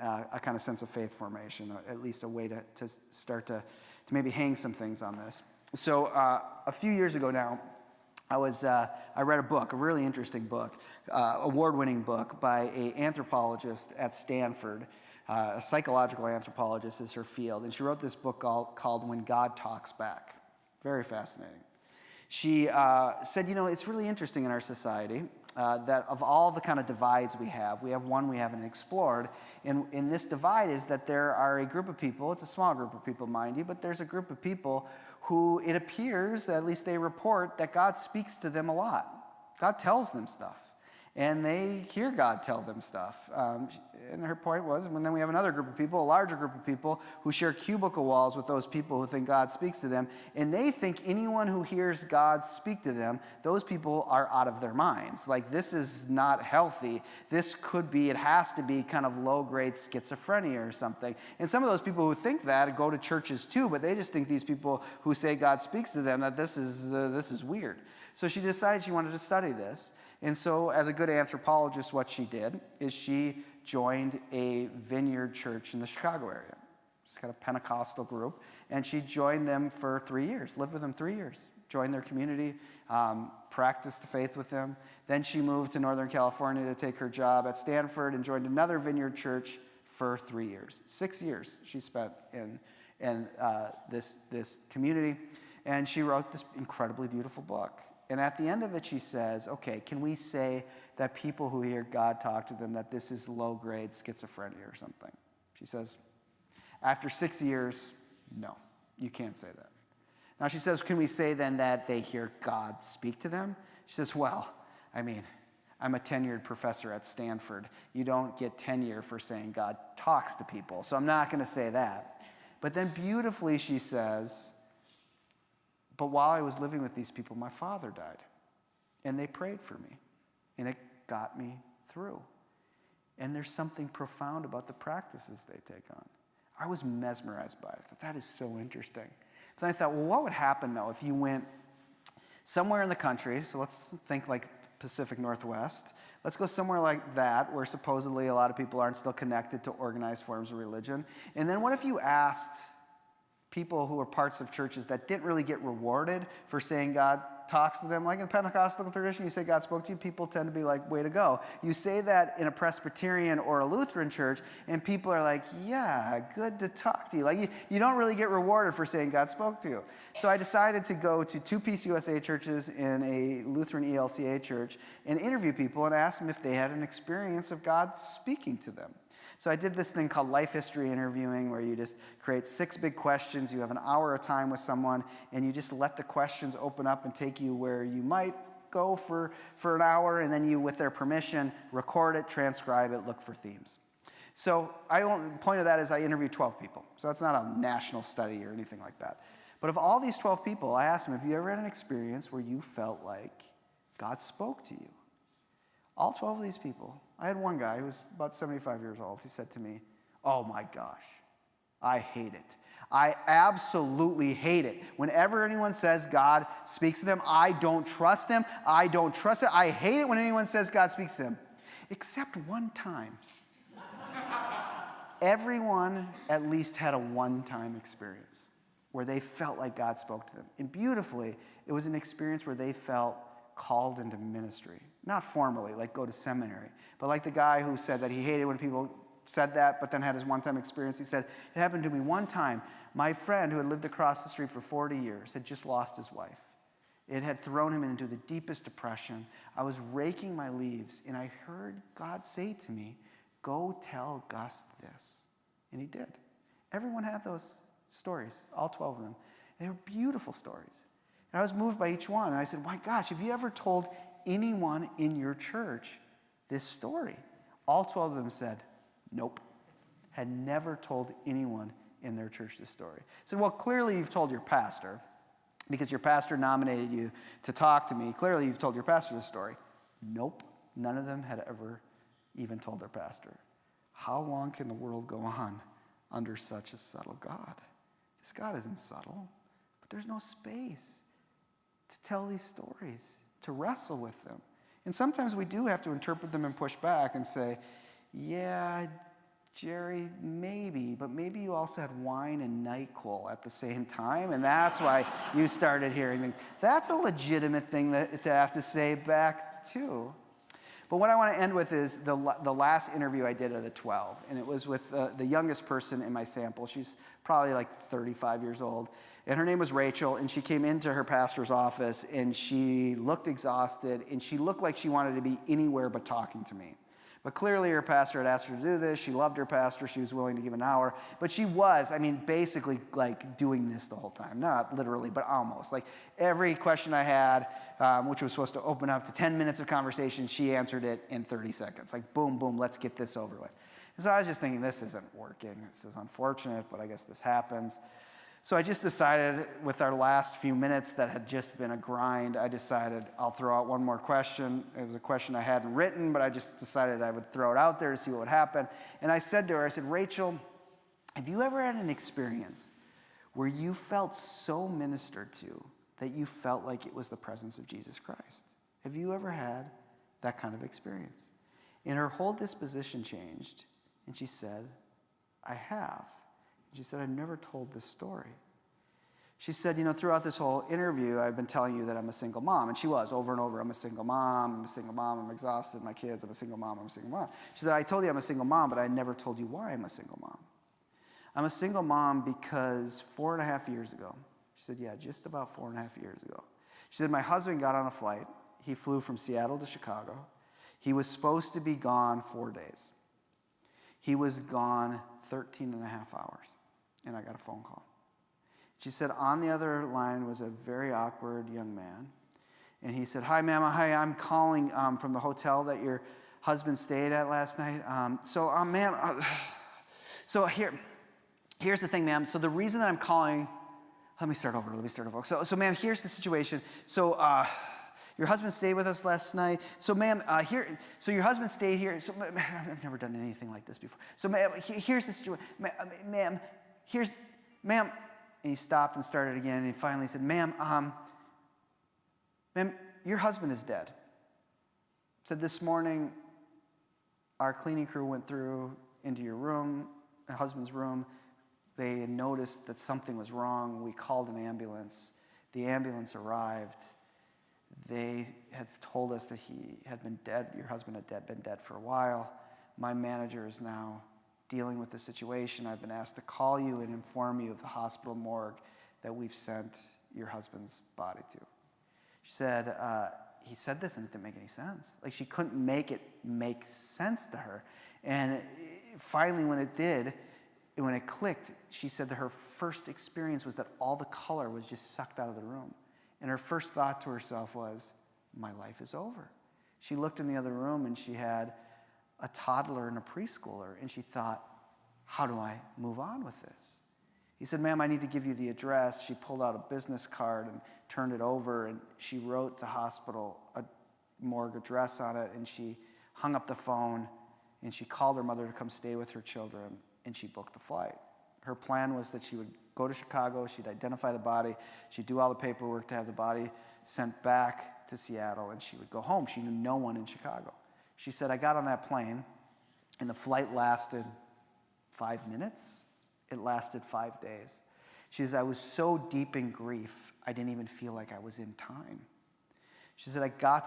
a kind of sense of faith formation, or at least a way to start to maybe hang some things on this. So a few years ago now, I read a book, a really interesting book, award-winning book by an anthropologist at Stanford. A psychological anthropologist is her field, and she wrote this book called When God Talks Back. Very fascinating. She said, it's really interesting in our society that of all the kind of divides we have one we haven't explored. And in this divide is that there are a group of people, it's a small group of people, mind you, but there's a group of people who it appears, at least they report, that God speaks to them a lot. God tells them stuff. And they hear God tell them stuff. And her point was, and then we have another group of people, a larger group of people, who share cubicle walls with those people who think God speaks to them. And they think anyone who hears God speak to them, those people are out of their minds. Like, this is not healthy. This could be, it has to be kind of low-grade schizophrenia or something. And some of those people who think that go to churches too, but they just think these people who say God speaks to them, that this is weird. So she decided she wanted to study this. And so as a good anthropologist, what she did is she joined a vineyard church in the Chicago area. It's kind of Pentecostal group. And she joined them for 3 years, lived with them 3 years, joined their community, practiced the faith with them. Then she moved to Northern California to take her job at Stanford and joined another vineyard church for 3 years. 6 years she spent in this community. And she wrote this incredibly beautiful book. And at the end of it, she says, okay, can we say that people who hear God talk to them, that this is low-grade schizophrenia or something? She says, after 6 years, no, you can't say that. Now she says, can we say then that they hear God speak to them? She says, well, I mean, I'm a tenured professor at Stanford. You don't get tenure for saying God talks to people, so I'm not going to say that. But then beautifully she says, but while I was living with these people, my father died, and they prayed for me, and it got me through. And there's something profound about the practices they take on. I was mesmerized by it. I thought, that is so interesting. But then I thought, well, what would happen, though, if you went somewhere in the country, so let's think like Pacific Northwest, let's go somewhere like that, where supposedly a lot of people aren't still connected to organized forms of religion. And then what if you asked people who are parts of churches that didn't really get rewarded for saying God talks to them? Like in Pentecostal tradition, you say God spoke to you, people tend to be like, way to go. You say that in a Presbyterian or a Lutheran church, and people are like, yeah, good to talk to you. Like, you don't really get rewarded for saying God spoke to you. So I decided to go to 2 Peace USA churches and a Lutheran ELCA church and interview people and ask them if they had an experience of God speaking to them. So I did this thing called life history interviewing, where you just create 6 big questions. You have an hour of time with someone, and you just let the questions open up and take you where you might go for an hour, and then you, with their permission, record it, transcribe it, look for themes. So the point of that is I interviewed 12 people. So that's not a national study or anything like that. But of all these 12 people, I asked them, have you ever had an experience where you felt like God spoke to you? All 12 of these people. I had one guy who was about 75 years old. He said to me, oh my gosh, I hate it. I absolutely hate it. Whenever anyone says God speaks to them, I don't trust them. I don't trust it. I hate it when anyone says God speaks to them. Except one time. Everyone at least had a one-time experience where they felt like God spoke to them. And beautifully, it was an experience where they felt called into ministry. Not formally, like go to seminary, but like the guy who said that he hated when people said that, but then had his one-time experience. He said, it happened to me one time. My friend who had lived across the street for 40 years had just lost his wife. It had thrown him into the deepest depression. I was raking my leaves, and I heard God say to me, go tell Gus this. And he did. Everyone had those stories, all 12 of them. They were beautiful stories. And I was moved by each one. And I said, my gosh, have you ever told anyone in your church this story? All 12 of them said, nope. Had never told anyone in their church this story. I said, well, clearly you've told your pastor, because your pastor nominated you to talk to me. Clearly you've told your pastor this story. Nope. None of them had ever even told their pastor. How long can the world go on under such a subtle God? This God isn't subtle, but there's no space to tell these stories, to wrestle with them. And sometimes we do have to interpret them and push back and say, yeah, Jerry, maybe, but maybe you also had wine and NyQuil at the same time, and that's why you started hearing things. That's a legitimate thing to have to say back too. But what I want to end with is the last interview I did of the 12, and it was with the youngest person in my sample. She's probably like 35 years old, and her name was Rachel, and she came into her pastor's office, and she looked exhausted, and she looked like she wanted to be anywhere but talking to me. But clearly her pastor had asked her to do this. She loved her pastor. She was willing to give an hour. But she was, basically like doing this the whole time. Not literally, but almost. Like every question I had, which was supposed to open up to 10 minutes of conversation, she answered it in 30 seconds. Like boom, boom, let's get this over with. And so I was just thinking, this isn't working. This is unfortunate, but I guess this happens. So I just decided with our last few minutes that had just been a grind, I decided I'll throw out one more question. It was a question I hadn't written, but I just decided I would throw it out there to see what would happen. And I said to her, Rachel, have you ever had an experience where you felt so ministered to that you felt like it was the presence of Jesus Christ? Have you ever had that kind of experience? And her whole disposition changed, and she said, I have. She said, I've never told this story. She said, throughout this whole interview, I've been telling you that I'm a single mom. And she was, over and over, I'm a single mom, I'm exhausted, my kids, I'm a single mom. She said, I told you I'm a single mom, but I never told you why I'm a single mom. I'm a single mom because 4.5 years ago, she said, yeah, just about 4.5 years ago. She said, my husband got on a flight. He flew from Seattle to Chicago. He was supposed to be gone 4 days. He was gone 13 and a half hours. And I got a phone call. She said, on the other line was a very awkward young man. And he said, hi, ma'am. Hi, I'm calling from the hotel that your husband stayed at last night. Ma'am, so here's the thing, ma'am. So the reason that I'm calling, let me start over. So ma'am, here's the situation. So your husband stayed with us last night. So ma'am, so your husband stayed here. So I've never done anything like this before. So ma'am, here's the situation. Ma'am, ma'am, and he stopped and started again, and he finally said, ma'am, your husband is dead. Said this morning, our cleaning crew went through into your room, my husband's room. They noticed that something was wrong. We called an ambulance. The ambulance arrived. They had told us that he had been dead. Your husband had been dead for a while. My manager is now dealing with the situation. I've been asked to call you and inform you of the hospital morgue that we've sent your husband's body to. She said, he said this and it didn't make any sense. Like she couldn't make it make sense to her. And finally, when it did, when it clicked, she said that her first experience was that all the color was just sucked out of the room. And her first thought to herself was, my life is over. She looked in the other room and she had a toddler and a preschooler, and she thought, how do I move on with this? He said, ma'am, I need to give you the address. She pulled out a business card and turned it over, and she wrote the hospital a morgue address on it, and she hung up the phone, and she called her mother to come stay with her children, and she booked the flight. Her plan was that she would go to Chicago, she'd identify the body, she'd do all the paperwork to have the body sent back to Seattle, and she would go home. She knew no one in Chicago. She said, I got on that plane, and the flight lasted 5 minutes. It lasted 5 days. She said, I was so deep in grief, I didn't even feel like I was in time. She said, I got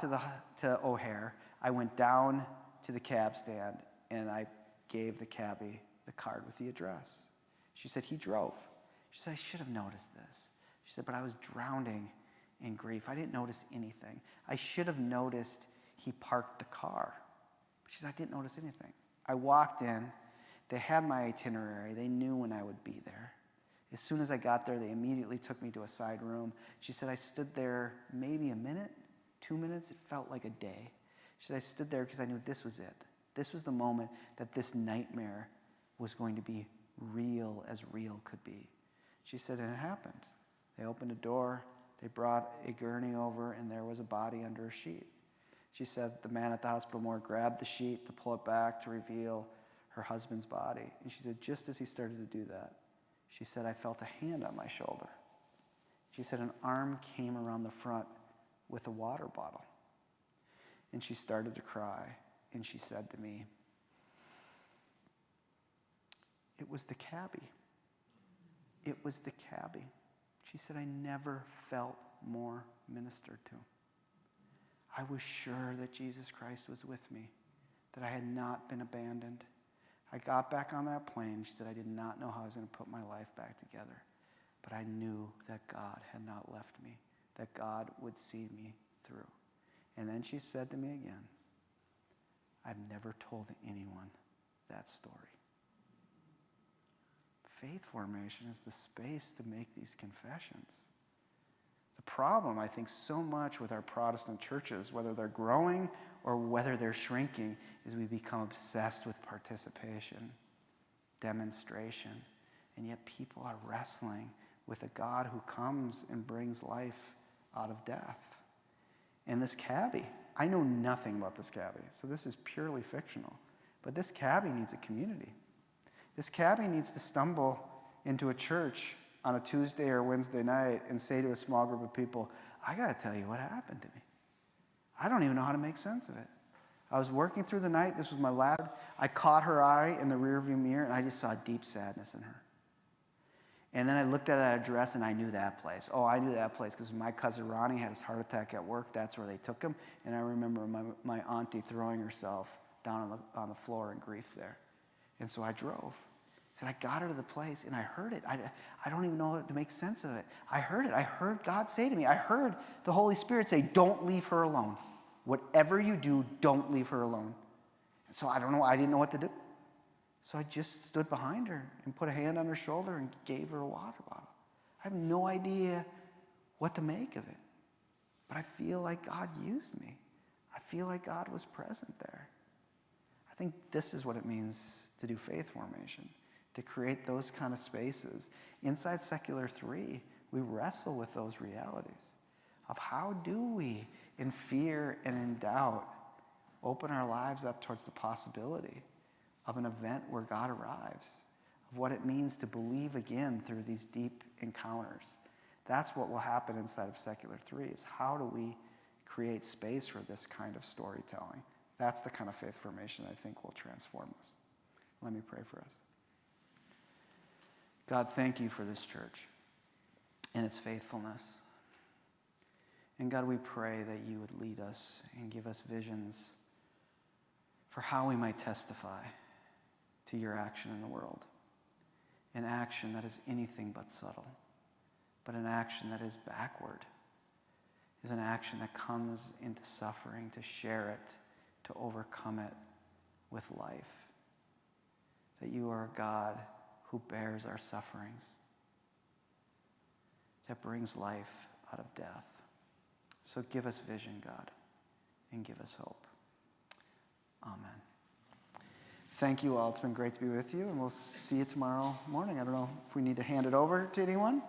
to O'Hare, I went down to the cab stand, and I gave the cabbie the card with the address. She said, he drove. She said, I should have noticed this. She said, but I was drowning in grief. I didn't notice anything. I should have noticed he parked the car. But she said, I didn't notice anything. I walked in. They had my itinerary. They knew when I would be there. As soon as I got there, they immediately took me to a side room. She said, I stood there maybe a minute, 2 minutes. It felt like a day. She said, I stood there because I knew this was it. This was the moment that this nightmare was going to be real as real could be. She said, and it happened. They opened a door. They brought a gurney over, and there was a body under a sheet. She said the man at the hospital morgue grabbed the sheet to pull it back to reveal her husband's body. And she said, just as he started to do that, she said, I felt a hand on my shoulder. She said, an arm came around the front with a water bottle. And she started to cry, and she said to me, it was the cabbie. It was the cabbie. She said, I never felt more ministered to. I was sure that Jesus Christ was with me, that I had not been abandoned. I got back on that plane. She said, I did not know how I was going to put my life back together, but I knew that God had not left me, that God would see me through. And then she said to me again, I've never told anyone that story. Faith formation is the space to make these confessions. The problem, I think, so much with our Protestant churches, whether they're growing or whether they're shrinking, is we become obsessed with participation, demonstration, and yet people are wrestling with a God who comes and brings life out of death. And this cabbie, I know nothing about this cabbie, so this is purely fictional, but this cabbie needs a community. This cabbie needs to stumble into a church on a Tuesday or Wednesday night and say to a small group of people, I got to tell you what happened to me. I don't even know how to make sense of it. I was working through the night. This was my last. I caught her eye in the rearview mirror, and I just saw deep sadness in her. And then I looked at that address, and I knew that place. Oh, I knew that place because my cousin Ronnie had his heart attack at work. That's where they took him. And I remember my auntie throwing herself down on the floor in grief there. And so I drove. Said, I got her to the place, and I heard it. I don't even know how to make sense of it. I heard it. I heard God say to me. I heard the Holy Spirit say, don't leave her alone. Whatever you do, don't leave her alone. And so I don't know. I didn't know what to do. So I just stood behind her and put a hand on her shoulder and gave her a water bottle. I have no idea what to make of it. But I feel like God used me. I feel like God was present there. I think this is what it means to do faith formation, to create those kind of spaces. Inside Secular 3, we wrestle with those realities of how do we, in fear and in doubt, open our lives up towards the possibility of an event where God arrives, of what it means to believe again through these deep encounters. That's what will happen inside of Secular 3, is how do we create space for this kind of storytelling? That's the kind of faith formation I think will transform us. Let me pray for us. God, thank you for this church and its faithfulness. And God, we pray that you would lead us and give us visions for how we might testify to your action in the world. An action that is anything but subtle, but an action that is backward, is an action that comes into suffering to share it, to overcome it with life. that you are a God who bears our sufferings, that brings life out of death. So give us vision, God, and give us hope. Amen. Thank you all. It's been great to be with you, and we'll see you tomorrow morning. I don't know if we need to hand it over to anyone.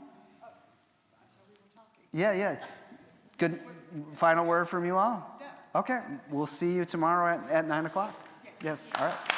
Yeah. Good final word from you all? Yeah. Okay. We'll see you tomorrow at 9 o'clock. Yes. All right.